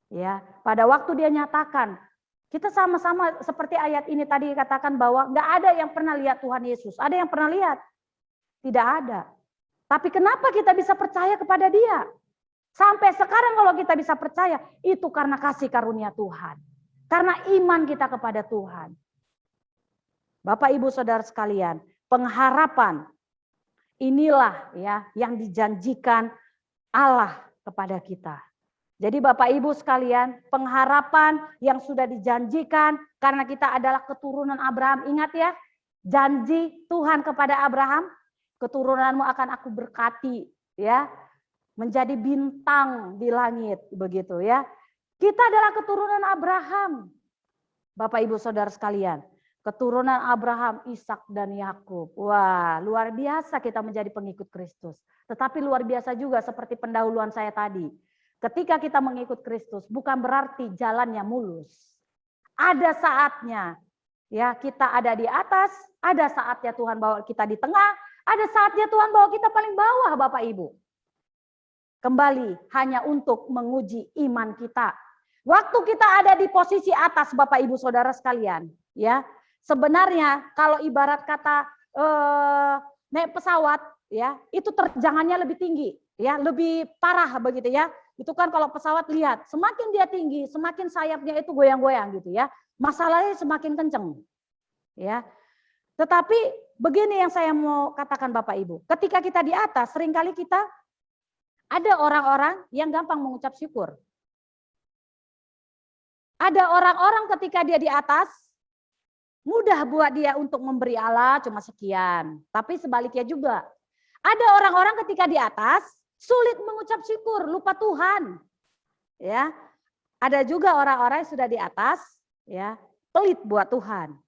Ya, pada waktu Dia nyatakan, kita sama-sama seperti ayat ini tadi katakan bahwa nggak ada yang pernah lihat Tuhan Yesus. Ada yang pernah lihat? Tidak ada. Tapi kenapa kita bisa percaya kepada Dia? Sampai sekarang kalau kita bisa percaya, itu karena kasih karunia Tuhan. Karena iman kita kepada Tuhan. Bapak Ibu Saudara sekalian, pengharapan inilah ya yang dijanjikan Allah kepada kita. Jadi Bapak Ibu sekalian, pengharapan yang sudah dijanjikan karena kita adalah keturunan Abraham. Ingat ya, janji Tuhan kepada Abraham, keturunanmu akan aku berkati ya, menjadi bintang di langit begitu ya. Kita adalah keturunan Abraham. Bapak Ibu Saudara sekalian, keturunan Abraham, Ishak dan Yakub. Wah, luar biasa kita menjadi pengikut Kristus. Tetapi luar biasa juga seperti pendahuluan saya tadi. Ketika kita mengikut Kristus bukan berarti jalannya mulus. Ada saatnya ya kita ada di atas, ada saatnya Tuhan bawa kita di tengah, ada saatnya Tuhan bawa kita paling bawah Bapak Ibu. Kembali hanya untuk menguji iman kita. Waktu kita ada di posisi atas Bapak Ibu Saudara sekalian, ya. Sebenarnya kalau ibarat kata naik pesawat ya, itu terjangannya lebih tinggi, ya, lebih parah begitu ya. Itu kan kalau pesawat lihat, semakin dia tinggi, semakin sayapnya itu goyang-goyang gitu ya. Masalahnya semakin kenceng. Ya. Tetapi begini yang saya mau katakan Bapak Ibu, ketika kita di atas seringkali kita ada orang-orang yang gampang mengucap syukur. Ada orang-orang ketika dia di atas, mudah buat dia untuk memberi Allah cuma sekian. Tapi sebaliknya juga. Ada orang-orang ketika di atas, sulit mengucap syukur, lupa Tuhan. Ya, ada juga orang-orang yang sudah di atas, ya, pelit buat Tuhan.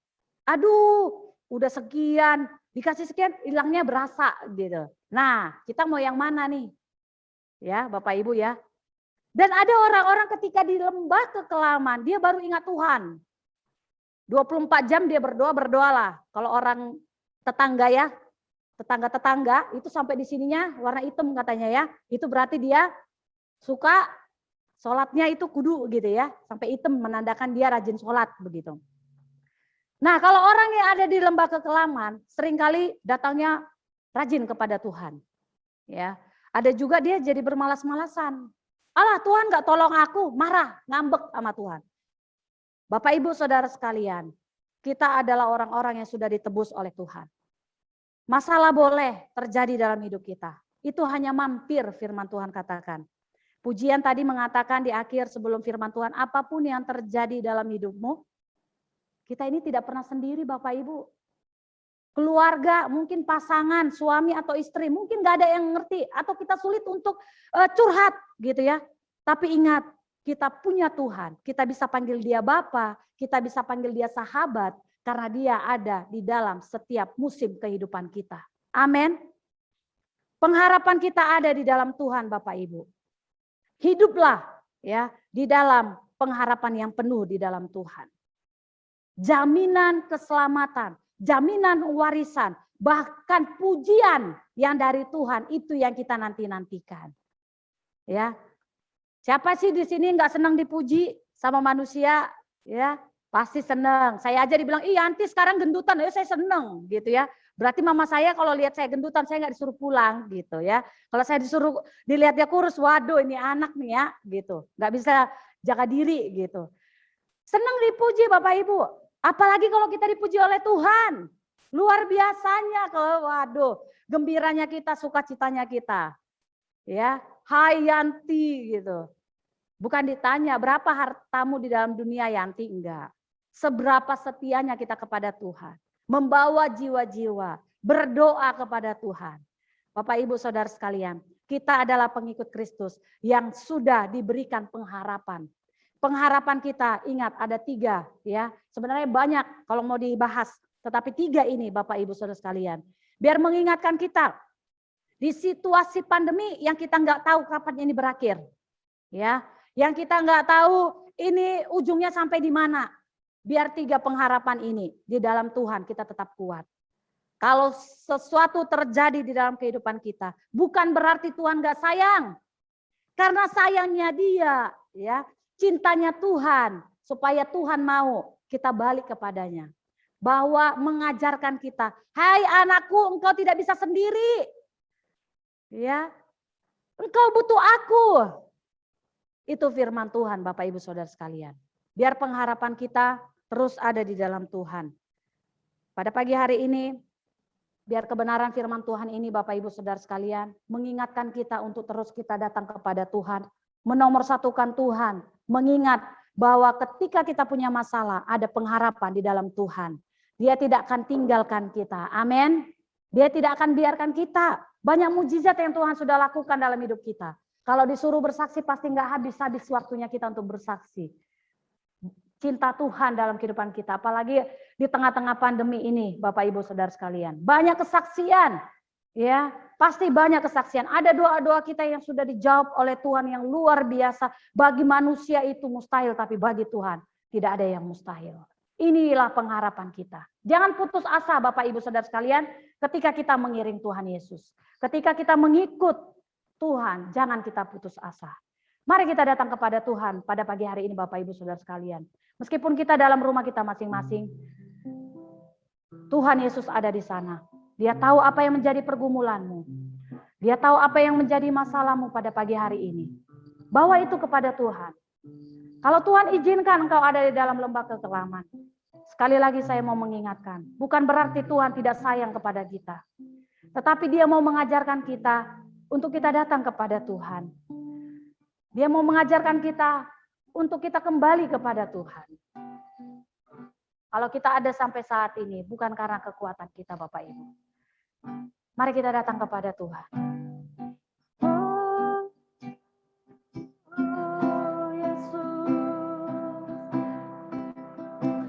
Aduh, udah sekian, dikasih sekian, hilangnya berasa gitu. Nah, kita mau yang mana nih? Ya, Bapak Ibu ya. Dan ada orang-orang ketika di lembah kekelaman, dia baru ingat Tuhan. 24 jam dia berdoalah. Kalau orang tetangga ya, tetangga-tetangga itu sampai di sininya warna hitam katanya ya. Itu berarti dia suka sholatnya itu kudu gitu ya. Sampai hitam menandakan dia rajin sholat begitu. Nah kalau orang yang ada di lembah kekelaman, seringkali datangnya rajin kepada Tuhan. Ya, ada juga dia jadi bermalas-malasan. Allah Tuhan gak tolong aku, marah, ngambek sama Tuhan. Bapak Ibu Saudara sekalian, kita adalah orang-orang yang sudah ditebus oleh Tuhan. Masalah boleh terjadi dalam hidup kita. Itu hanya mampir firman Tuhan katakan. Pujian tadi mengatakan di akhir sebelum firman Tuhan, apapun yang terjadi dalam hidupmu, kita ini tidak pernah sendiri Bapak Ibu. Keluarga, mungkin pasangan, suami atau istri, mungkin gak ada yang ngerti atau kita sulit untuk curhat gitu ya. Tapi ingat, kita punya Tuhan, kita bisa panggil dia Bapa, kita bisa panggil dia sahabat karena dia ada di dalam setiap musim kehidupan kita. Amin. Pengharapan kita ada di dalam Tuhan Bapak Ibu. Hiduplah ya di dalam pengharapan yang penuh di dalam Tuhan. Jaminan keselamatan, jaminan warisan, bahkan pujian yang dari Tuhan itu yang kita nanti-nantikan. Ya. Siapa sih di sini nggak senang dipuji sama manusia? Ya, pasti senang. Saya aja dibilang, "Ih, Yanti sekarang gendutan." Ya, saya senang gitu ya. Berarti mama saya kalau lihat saya gendutan, saya nggak disuruh pulang gitu ya. Kalau saya disuruh dilihat dia kurus, waduh ini anak nih ya gitu. Nggak bisa jaga diri gitu. Senang dipuji Bapak Ibu. Apalagi kalau kita dipuji oleh Tuhan. Luar biasanya, waduh, gembiranya kita, sukacitanya kita. Ya, hai Yanti gitu. Bukan ditanya berapa hartamu di dalam dunia Yanti, enggak. Seberapa setianya kita kepada Tuhan. Membawa jiwa-jiwa, berdoa kepada Tuhan. Bapak Ibu Saudara sekalian, kita adalah pengikut Kristus yang sudah diberikan pengharapan. pengharapan kita, ingat ada 3 ya. Sebenarnya banyak kalau mau dibahas, tetapi 3 ini Bapak Ibu Saudara sekalian. Biar mengingatkan kita di situasi pandemi yang kita nggak tahu kapan ini berakhir. Ya, yang kita nggak tahu ini ujungnya sampai di mana. Biar 3 pengharapan ini di dalam Tuhan kita tetap kuat. Kalau sesuatu terjadi di dalam kehidupan kita, bukan berarti Tuhan nggak sayang. Karena sayangnya Dia, ya, cintanya Tuhan, supaya Tuhan mau kita balik kepadanya. Bahwa mengajarkan kita, hai anakku, engkau tidak bisa sendiri. Ya, engkau butuh aku. Itu firman Tuhan Bapak Ibu Saudara sekalian. Biar pengharapan kita terus ada di dalam Tuhan. Pada pagi hari ini, biar kebenaran firman Tuhan ini Bapak Ibu Saudara sekalian, mengingatkan kita untuk terus kita datang kepada Tuhan. Menomorsatukan Tuhan. Mengingat bahwa ketika kita punya masalah, ada pengharapan di dalam Tuhan. Dia tidak akan tinggalkan kita. Amin. Dia tidak akan biarkan kita. Banyak mujizat yang Tuhan sudah lakukan dalam hidup kita. Kalau disuruh bersaksi pasti nggak habis-habis waktunya kita untuk bersaksi. Cinta Tuhan dalam kehidupan kita. Apalagi di tengah-tengah pandemi ini Bapak Ibu Saudara sekalian. Banyak kesaksian. Ya, pasti banyak kesaksian. Ada doa-doa kita yang sudah dijawab oleh Tuhan yang luar biasa. Bagi manusia itu mustahil, tapi bagi Tuhan tidak ada yang mustahil. Inilah pengharapan kita. Jangan putus asa Bapak Ibu Saudara sekalian ketika kita mengiring Tuhan Yesus. Ketika kita mengikut Tuhan, jangan kita putus asa. Mari kita datang kepada Tuhan pada pagi hari ini Bapak Ibu Saudara sekalian. Meskipun kita dalam rumah kita masing-masing, Tuhan Yesus ada di sana. Dia tahu apa yang menjadi pergumulanmu. Dia tahu apa yang menjadi masalahmu pada pagi hari ini. Bawa itu kepada Tuhan. Kalau Tuhan izinkan engkau ada di dalam lembah kekelaman. Sekali lagi saya mau mengingatkan. Bukan berarti Tuhan tidak sayang kepada kita. Tetapi Dia mau mengajarkan kita untuk kita datang kepada Tuhan. Dia mau mengajarkan kita untuk kita kembali kepada Tuhan. Kalau kita ada sampai saat ini, bukan karena kekuatan kita Bapak Ibu. Mari kita datang kepada Tuhan. Oh Yesus,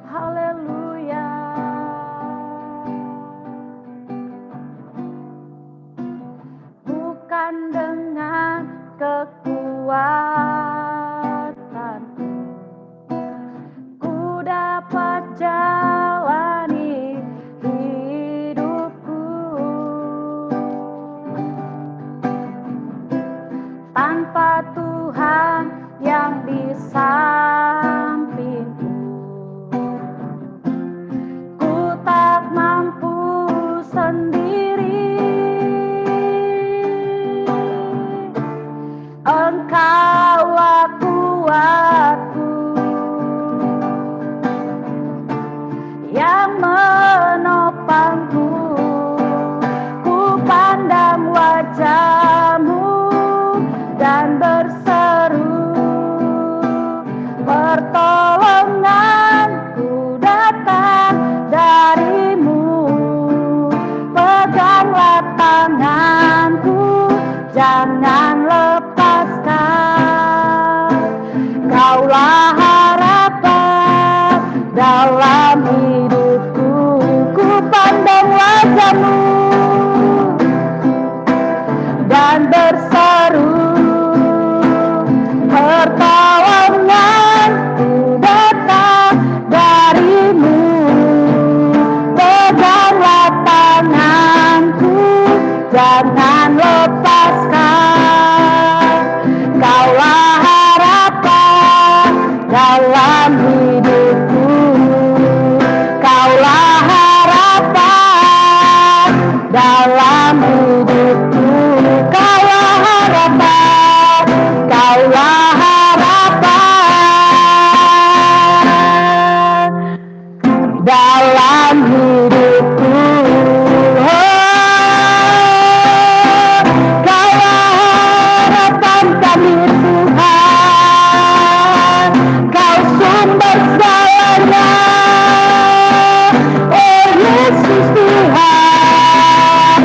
haleluya. Bukan dengan kekuatanku ku dapat jalani hidupku, tanpa Tuhan yang di sampingku ku tak mampu sendiri. Engkaulah kuatku yang menopangku. Ku pandang wajah-Mu dan berseru, pertolonganku datang dari-Mu. Peganglah tanganku, jangan lepaskan. Kaulah harapan dalam hidupku. Ku pandang wajah-Mu dan berseru, pertolonganku datang dari-Mu. Peganglah tanganku, jangan lepaskan. Kaulah harapan dalam hidupku. Kaulah harapan dalam hidupku. Kaulah harapan, kaulah harapan dalam hidupku. Kaulah harapan kami Tuhan, Kau sumber segalanya. Oh Yesus Tuhan,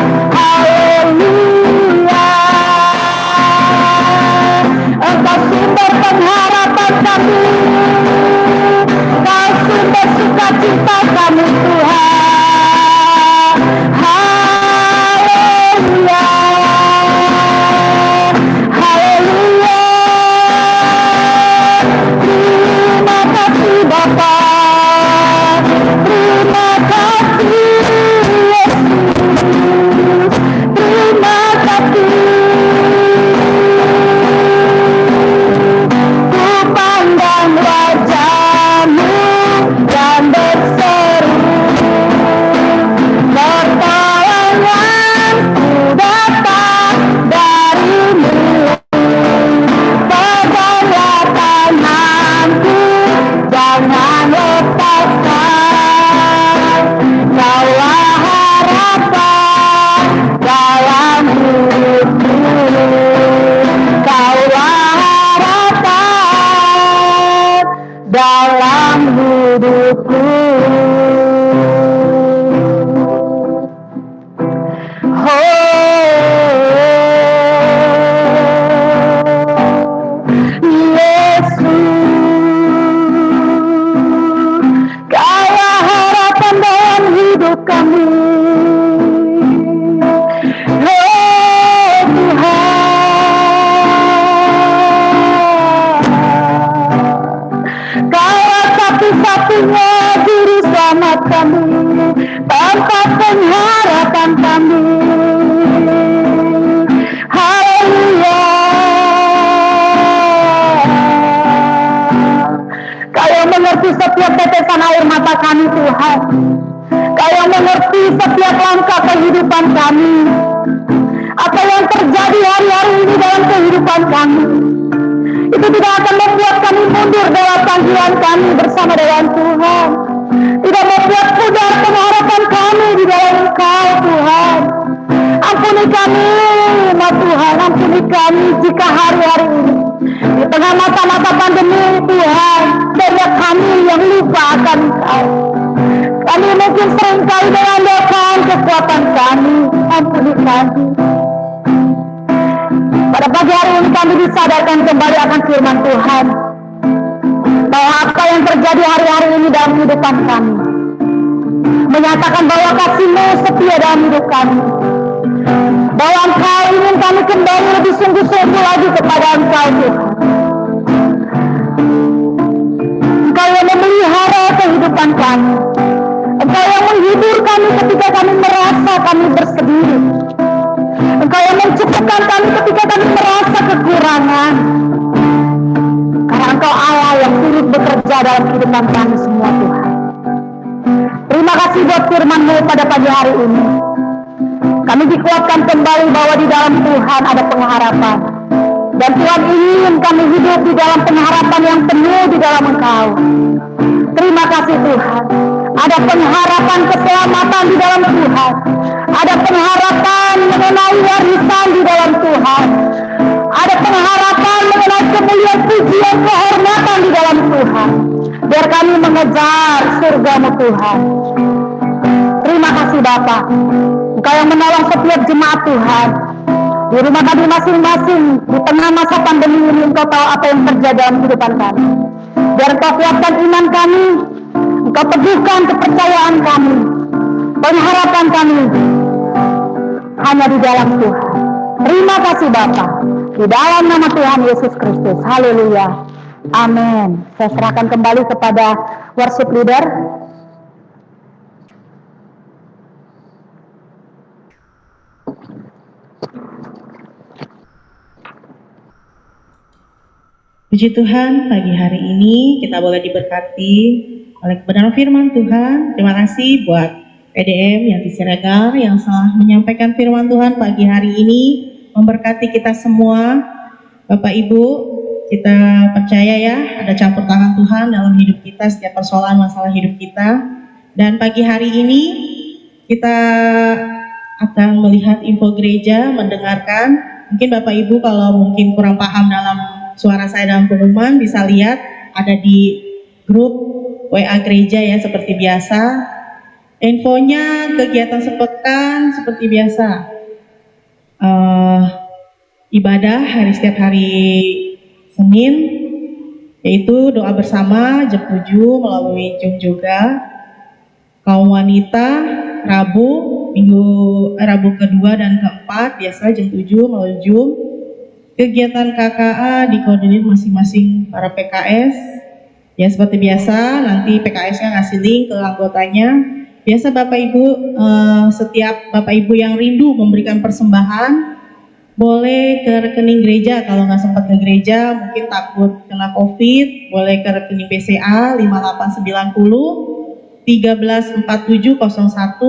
Bapa kami Tuhan. Kau yang mengerti setiap langkah kehidupan kami. Apa yang terjadi hari-hari ini dalam kehidupan kami, itu tidak akan membuat kami mundur dalam panggilan kami bersama dengan Tuhan. Tidak membuat pudar pengharapan kami di dalam Engkau Tuhan. Ampuni kami, ya Tuhan, ampuni kami jika hari-hari ini di tengah masa-masa pandemi Tuhan, banyak kami yang lupa akan Engkau. Kami mungkin seringkali mengandalkan kekuatan kami. Ampuni kami. Pada pagi hari ini kami disadarkan kembali akan firman Tuhan, bahwa apa yang terjadi hari-hari ini dalam kehidupan kami menyatakan bahwa kasih-Mu setia dalam hidup kami, bahwa Engkau ingin kami kembali lebih sungguh-sungguh lagi kepada Engkau Tuhan. Engkau yang memelihara kehidupan kami, Engkau yang menghibur kami ketika kami merasa kami bersedih, Engkau yang mencukupkan kami ketika kami merasa kekurangan. Karena Engkau Allah yang turut bekerja dalam kehidupan kami semua Tuhan. Terima kasih buat firman-Mu pada pagi hari ini. Kami dikuatkan kembali bahwa di dalam Tuhan ada pengharapan. Dan Tuhan ingin kami hidup di dalam pengharapan yang penuh di dalam Engkau. Terima kasih Tuhan. Ada pengharapan keselamatan di dalam Tuhan. Ada pengharapan mengenai warisan di dalam Tuhan. Ada pengharapan mengenai kemuliaan, pujian, kehormatan di dalam Tuhan. Biar kami mengejar surga-Mu Tuhan. Terima kasih Bapa. Engkau yang menolong setiap jemaat Tuhan. Di rumah kami masing-masing, di tengah masa pandemi ini, Engkau tahu apa yang terjadi dalam kehidupan kami. Biar Engkau kuatkan iman kami, Engkau teguhkan kepercayaan kami, pengharapan kami hanya di dalam Tuhan. Terima kasih Bapa. Di dalam nama Tuhan Yesus Kristus. Haleluya. Amin. Saya serahkan kembali kepada worship leader. Puji Tuhan, pagi hari ini kita boleh diberkati oleh kebenaran firman Tuhan. Terima kasih buat PDM yang di Siregar yang telah menyampaikan firman Tuhan pagi hari ini, memberkati kita semua. Bapak Ibu, kita percaya ya, ada campur tangan Tuhan dalam hidup kita, setiap persoalan masalah hidup kita. Dan pagi hari ini kita akan melihat info gereja, mendengarkan. Mungkin Bapak Ibu kalau mungkin kurang paham dalam suara saya dalam pengumuman, bisa lihat ada di grup WA gereja ya, seperti biasa. Infonya kegiatan sepekan seperti biasa. Ibadah setiap hari Senin, yaitu doa bersama jam 7 melalui Zoom juga. Kaum wanita Rabu kedua dan keempat biasa jam 7 melalui Zoom. Kegiatan KKA dikoordinir masing-masing para PKS. Ya seperti biasa, nanti PKS-nya ngasih link ke anggotanya. Biasa Bapak Ibu, setiap Bapak Ibu yang rindu memberikan persembahan, boleh ke rekening gereja. Kalau nggak sempat ke gereja, mungkin takut kena COVID, boleh ke rekening BCA 5890 134701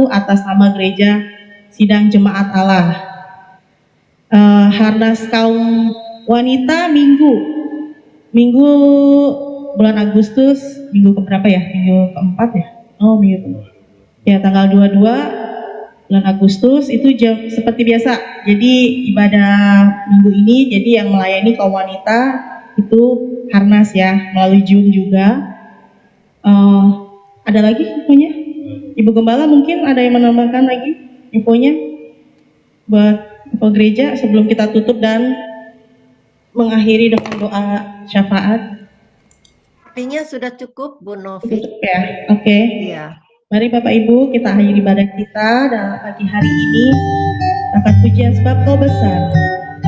atas nama Gereja Sidang Jemaat Allah. Harnas kaum wanita minggu bulan Agustus, minggu keberapa ya? Minggu keempat ya? Oh minggu keempat. Ya tanggal 22 bulan Agustus itu jam seperti biasa. Jadi ibadah minggu ini, jadi yang melayani kaum wanita itu Harnas ya, melalui Zoom juga. Ada lagi infonya? Ibu Gembala mungkin ada yang menambahkan lagi infonya buat info gereja sebelum kita tutup dan mengakhiri dengan doa syafaat. Artinya sudah cukup Bu Novi. Ya, oke. Iya. Mari Bapak Ibu kita akhiri ibadah kita dalam pagi hari ini. Dapat pujian sebab Kau besar,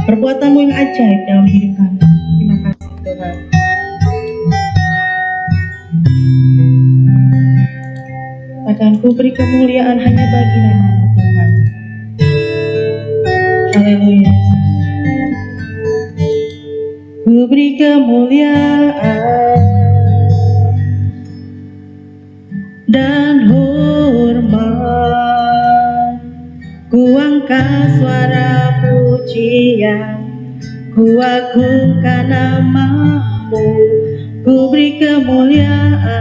perbuatanmu yang ajaib dalam hidup kami. Terima kasih Tuhan. Akan ku beri kemuliaan hanya bagi nama-Mu Tuhan. Haleluya. Ku beri kemuliaan dan hormat. Ku angkat suara pujian, ku agungkan namamu, ku beri kemuliaan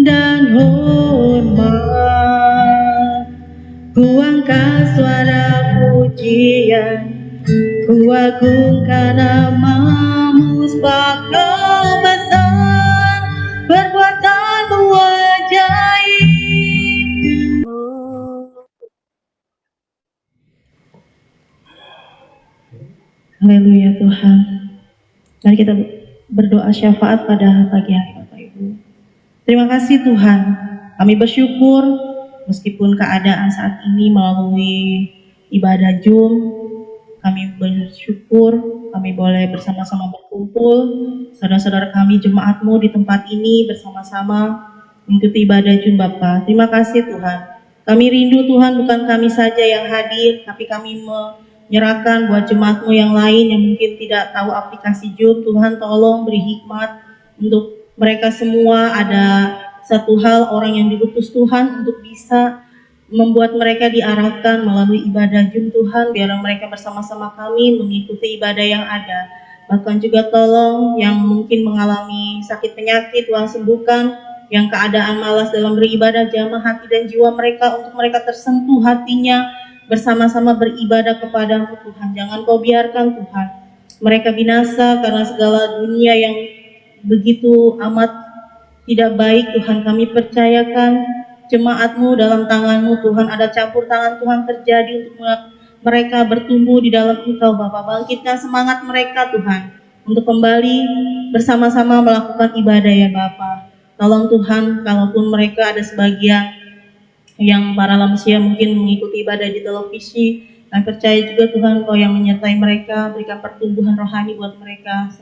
dan hormat. Ku angkat suara pujian, ku agungkan namamu, sebab kau besar, perbuatanmu ajaib. Haleluya Tuhan. Mari kita berdoa syafaat pada pagi hari Bapak Ibu. Terima kasih Tuhan, kami bersyukur meskipun keadaan saat ini melalui ibadah Zoom, kami bersyukur kami boleh bersama-sama berkumpul, saudara-saudara kami jemaat-Mu di tempat ini bersama-sama mengikuti ibadah Zoom Bapa. Terima kasih Tuhan. Kami rindu Tuhan, bukan kami saja yang hadir, tapi kami menyerahkan buat jemaat-Mu yang lain yang mungkin tidak tahu aplikasi Zoom. Tuhan tolong beri hikmat untuk mereka semua. Ada satu hal orang yang diutus Tuhan untuk bisa membuat mereka diarahkan melalui ibadah Zoom Tuhan, biar mereka bersama-sama kami mengikuti ibadah yang ada. Bahkan juga tolong yang mungkin mengalami sakit penyakit, Tuhan sembuhkan. Yang keadaan malas dalam beribadah, jamah hati dan jiwa mereka untuk mereka tersentuh hatinya, bersama-sama beribadah kepadamu Tuhan. Jangan kau biarkan Tuhan mereka binasa karena segala dunia yang begitu amat tidak baik. Tuhan, kami percayakan jemaat-Mu dalam tangan-Mu Tuhan. Ada campur tangan Tuhan terjadi untuk mereka bertumbuh di dalam Engkau Bapa. Bangkitkan semangat mereka Tuhan untuk kembali bersama-sama melakukan ibadah ya Bapa. Tolong Tuhan, kalaupun mereka ada sebagian yang para lansia mungkin mengikuti ibadah di televisi, kami percaya juga Tuhan Kau yang menyertai mereka, berikan pertumbuhan rohani buat mereka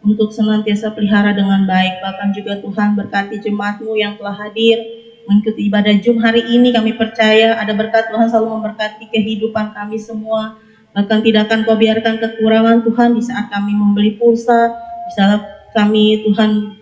untuk senantiasa pelihara dengan baik. Bahkan juga Tuhan berkati jemaat-Mu yang telah hadir mengikuti ibadah Zoom hari ini. Kami percaya ada berkat Tuhan selalu memberkati kehidupan kami semua. Bahkan tidak akan Kau biarkan kekurangan Tuhan di saat kami membeli pulsa, di saat kami Tuhan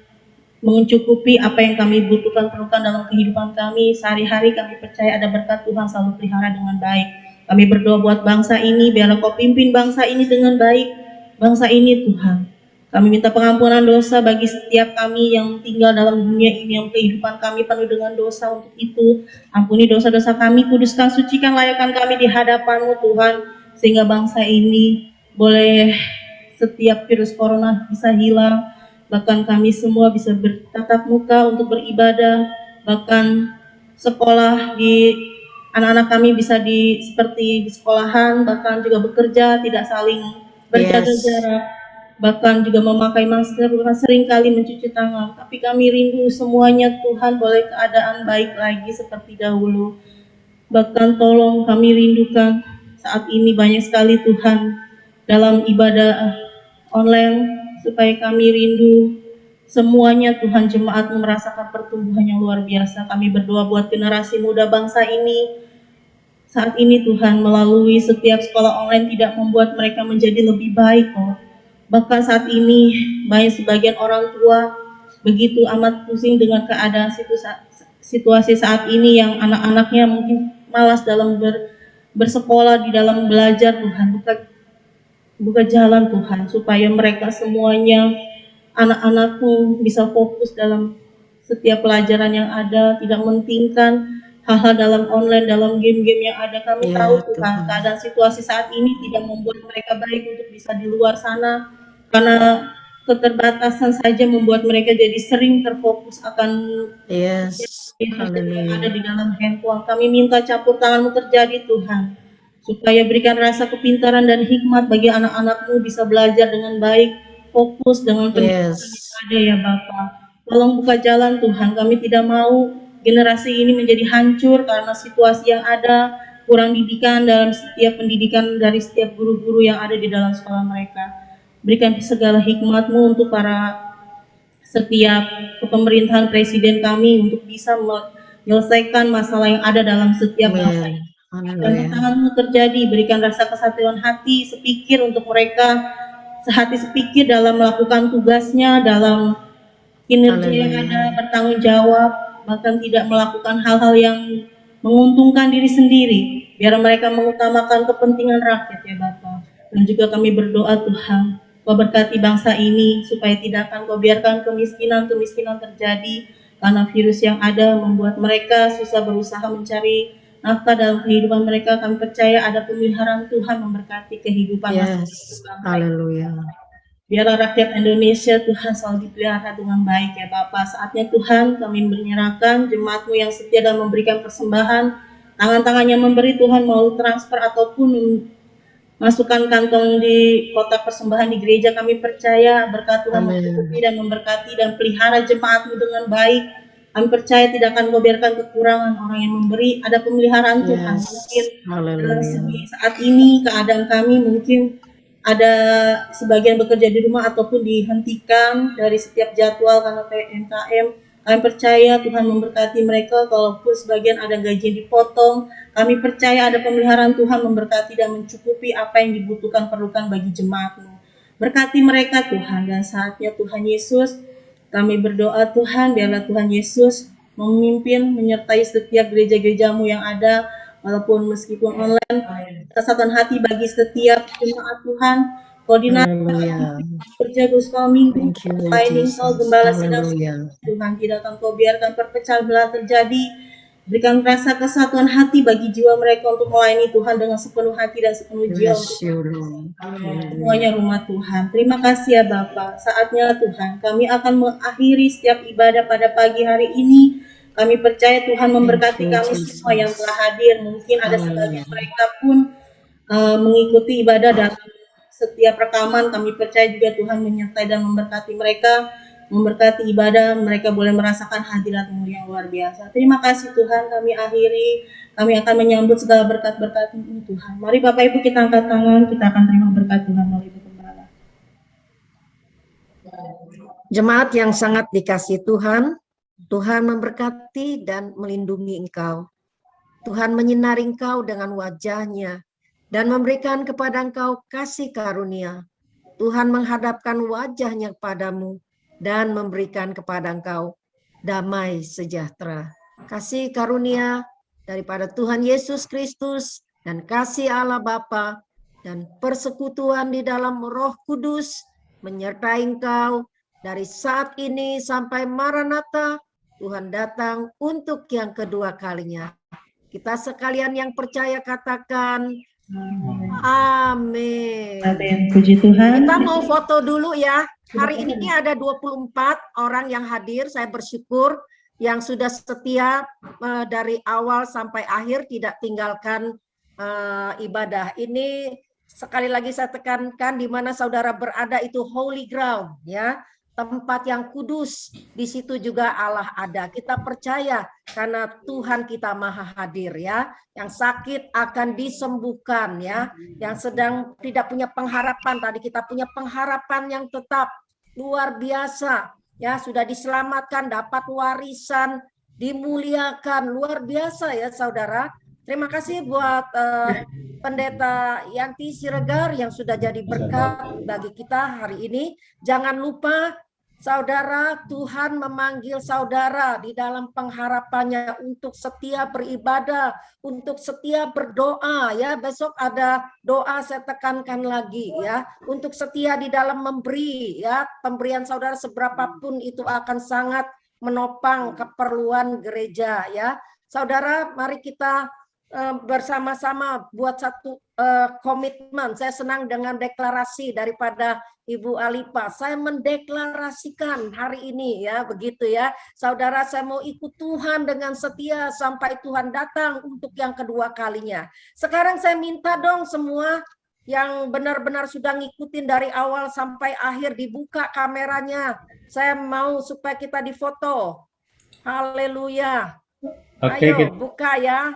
mencukupi apa yang kami butuhkan perlukan dalam kehidupan kami sehari-hari. Kami percaya ada berkat Tuhan selalu pelihara dengan baik. Kami berdoa buat bangsa ini, biarlah Kau pimpin bangsa ini dengan baik. Bangsa ini Tuhan, kami minta pengampunan dosa bagi setiap kami yang tinggal dalam dunia ini, yang kehidupan kami penuh dengan dosa. Untuk itu ampuni dosa-dosa kami, kuduskan, sucikan, layakkan kami di hadapan-Mu Tuhan, sehingga bangsa ini boleh setiap virus corona bisa hilang. Bahkan kami semua bisa bertatap muka untuk beribadah, bahkan sekolah di anak-anak kami bisa seperti di sekolahan, bahkan juga bekerja tidak saling berjaga jarak, bahkan juga memakai masker, bahkan seringkali mencuci tangan. Tapi kami rindu semuanya Tuhan boleh keadaan baik lagi seperti dahulu. Bahkan tolong kami rindukan saat ini banyak sekali Tuhan dalam ibadah online, supaya kami rindu semuanya Tuhan jemaat-Mu merasakan pertumbuhan yang luar biasa. Kami berdoa buat generasi muda bangsa ini saat ini Tuhan, melalui setiap sekolah online tidak membuat mereka menjadi lebih baik Bahkan saat ini banyak sebagian orang tua begitu amat pusing dengan keadaan situasi saat ini, yang anak-anaknya mungkin malas dalam bersekolah, di dalam belajar. Tuhan, buka jalan Tuhan, supaya mereka semuanya, anak-anakku bisa fokus dalam setiap pelajaran yang ada, tidak mementingkan hal-hal dalam online, dalam game-game yang ada. Kami tahu Tuhan, keadaan situasi saat ini tidak membuat mereka baik untuk bisa di luar sana, karena keterbatasan saja membuat mereka jadi sering terfokus akan yang ada di dalam handphone. Kami minta campur tangan-Mu terjadi Tuhan, supaya berikan rasa kepintaran dan hikmat bagi anak-anak-Mu bisa belajar dengan baik, fokus dengan pendidikan yang ada ya Bapa. Tolong buka jalan Tuhan, kami tidak mau generasi ini menjadi hancur karena situasi yang ada, kurang didikan dalam setiap pendidikan dari setiap guru-guru yang ada di dalam sekolah mereka. Berikan segala hikmat-Mu untuk setiap pemerintahan presiden kami untuk bisa menyelesaikan masalah yang ada dalam setiap bangsa ini. Dan tangan-Mu terjadi, berikan rasa kesatuan hati, sepikir untuk mereka, sehati sepikir dalam melakukan tugasnya, dalam kinerja yang Haleluya. ada bertanggung jawab, bahkan tidak melakukan hal-hal yang menguntungkan diri sendiri. Biar mereka mengutamakan kepentingan rakyat ya Bapak. Dan juga kami berdoa Tuhan, Kau berkati bangsa ini supaya tidak akan Kau biarkan kemiskinan terjadi karena virus yang ada membuat mereka susah berusaha mencari nafkah dalam kehidupan mereka. Kami percaya ada pemeliharaan Tuhan memberkati kehidupan Yes. masing-masing bangsa. Haleluya. Biarlah rakyat Indonesia Tuhan selalu dipelihara dengan baik ya Bapak. Saatnya Tuhan kami menyerahkan jemaat-Mu yang setia dan memberikan persembahan. Tangan-tangannya memberi Tuhan mau transfer ataupun masukkan kantong di kotak persembahan di gereja. Kami percaya berkat Tuhan Amin. mencukupi dan memberkati dan pelihara jemaat-Mu dengan baik. Kami percaya tidak akan Kau biarkan kekurangan orang yang memberi. Ada pemeliharaan Tuhan. Yes. Mungkin dalam Haleluya. segi saat ini keadaan kami mungkin ada sebagian bekerja di rumah ataupun dihentikan dari setiap jadwal karena PMKM. Kami percaya Tuhan memberkati mereka, kalaupun sebagian ada gaji yang dipotong. Kami percaya ada pemeliharaan Tuhan memberkati dan mencukupi apa yang dibutuhkan perlukan bagi jemaat-Mu. Berkati mereka Tuhan, dan saatnya Tuhan Yesus, kami berdoa Tuhan, biarlah Tuhan Yesus memimpin, menyertai setiap gereja-gereja-Mu yang ada, walaupun meskipun online, kesatuan hati bagi setiap jemaat Tuhan, koordinasi Haleluya. kerja sekolah minggu, Thank you, Lord pelayanan Kau, Jesus. gembala sidang Haleluya. Tuhan, tidak akan Kau biarkan perpecahan belah terjadi. Berikan rasa kesatuan hati bagi jiwa mereka untuk melayani Tuhan dengan sepenuh hati dan sepenuh jiwa Bless untuk you, Lord. Haleluya. semuanya rumah Tuhan. Terima kasih ya Bapak. Saatnya Tuhan, kami akan mengakhiri setiap ibadah pada pagi hari ini. Kami percaya Tuhan memberkati Thank you, kami Jesus. semua yang telah hadir. Mungkin ada Haleluya. sebagian mereka pun mengikuti ibadah dalam setiap rekaman. Kami percaya juga Tuhan menyertai dan memberkati mereka, memberkati ibadah, mereka boleh merasakan hadirat-Mu yang luar biasa. Terima kasih Tuhan, kami akhiri, kami akan menyambut segala berkat-berkat-Mu Tuhan. Mari Bapak Ibu kita angkat tangan, kita akan terima berkat Tuhan melalui Ibu Gembala. Jemaat yang sangat dikasihi Tuhan, Tuhan memberkati dan melindungi engkau. Tuhan menyinari engkau dengan wajah-Nya dan memberikan kepada engkau kasih karunia. Tuhan menghadapkan wajah-Nya kepadamu dan memberikan kepada engkau damai sejahtera. Kasih karunia daripada Tuhan Yesus Kristus dan kasih Allah Bapa dan persekutuan di dalam Roh Kudus menyertai engkau dari saat ini sampai Maranatha, Tuhan datang untuk yang kedua kalinya. Kita sekalian yang percaya katakan amin. Amin. Puji Tuhan. Kita mau foto dulu ya. Hari ini ada 24 orang yang hadir. Saya bersyukur yang sudah setia dari awal sampai akhir tidak tinggalkan ibadah. Ini sekali lagi saya tekankan di mana saudara berada itu holy ground ya. Tempat yang kudus, di situ juga Allah ada. Kita percaya karena Tuhan kita maha hadir ya. Yang sakit akan disembuhkan ya. Yang sedang tidak punya pengharapan, tadi kita punya pengharapan yang tetap luar biasa ya. Sudah diselamatkan, dapat warisan, dimuliakan, luar biasa ya saudara. Terima kasih buat Pendeta Yanti Siregar yang sudah jadi berkat bagi kita hari ini. Jangan lupa saudara, Tuhan memanggil saudara di dalam pengharapannya untuk setia beribadah, untuk setia berdoa ya. Besok ada doa saya tekankan lagi ya, untuk setia di dalam memberi ya. Pemberian saudara seberapapun itu akan sangat menopang keperluan gereja ya. Saudara, mari kita bersama-sama buat satu komitmen. Saya senang dengan deklarasi daripada Ibu Alipa. Saya mendeklarasikan hari ini ya, begitu ya. Saudara, saya mau ikut Tuhan dengan setia sampai Tuhan datang untuk yang kedua kalinya. Sekarang saya minta dong semua yang benar-benar sudah ngikutin dari awal sampai akhir, dibuka kameranya. Saya mau supaya kita difoto. Haleluya. Ayo buka ya.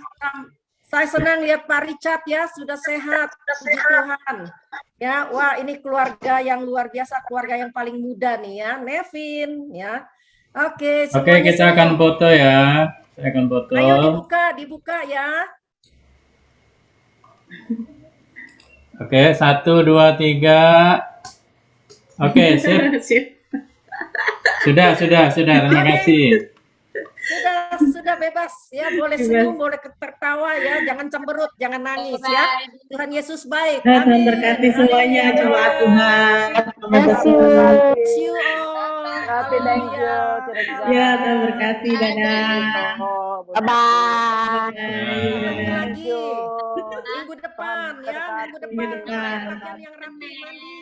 Saya senang lihat Pak Richard ya, sudah sehat, puji Tuhan. Ya, wah ini keluarga yang luar biasa, keluarga yang paling muda nih ya, Nevin ya. Oke, kita akan foto ya. Saya akan foto. Ayo dibuka ya. Oke, 1, 2, 3. Oke, sip. Sip. Sudah. Terima kasih. Sudah bebas ya, boleh senyum, boleh tertawa ya, jangan cemberut, jangan nangis ya. Tuhan Yesus baik. Tuhan Amin. berkati semuanya, Haleluya. doa Tuhan. Thank you. Bless you all. Tapi thank you. Haleluya. Ya, Tuhan berkati, dadah. Bye-bye. Ketemu lagi Thank you. minggu depan ya, minggu depan kita depan. pakaian yang rapi mandi.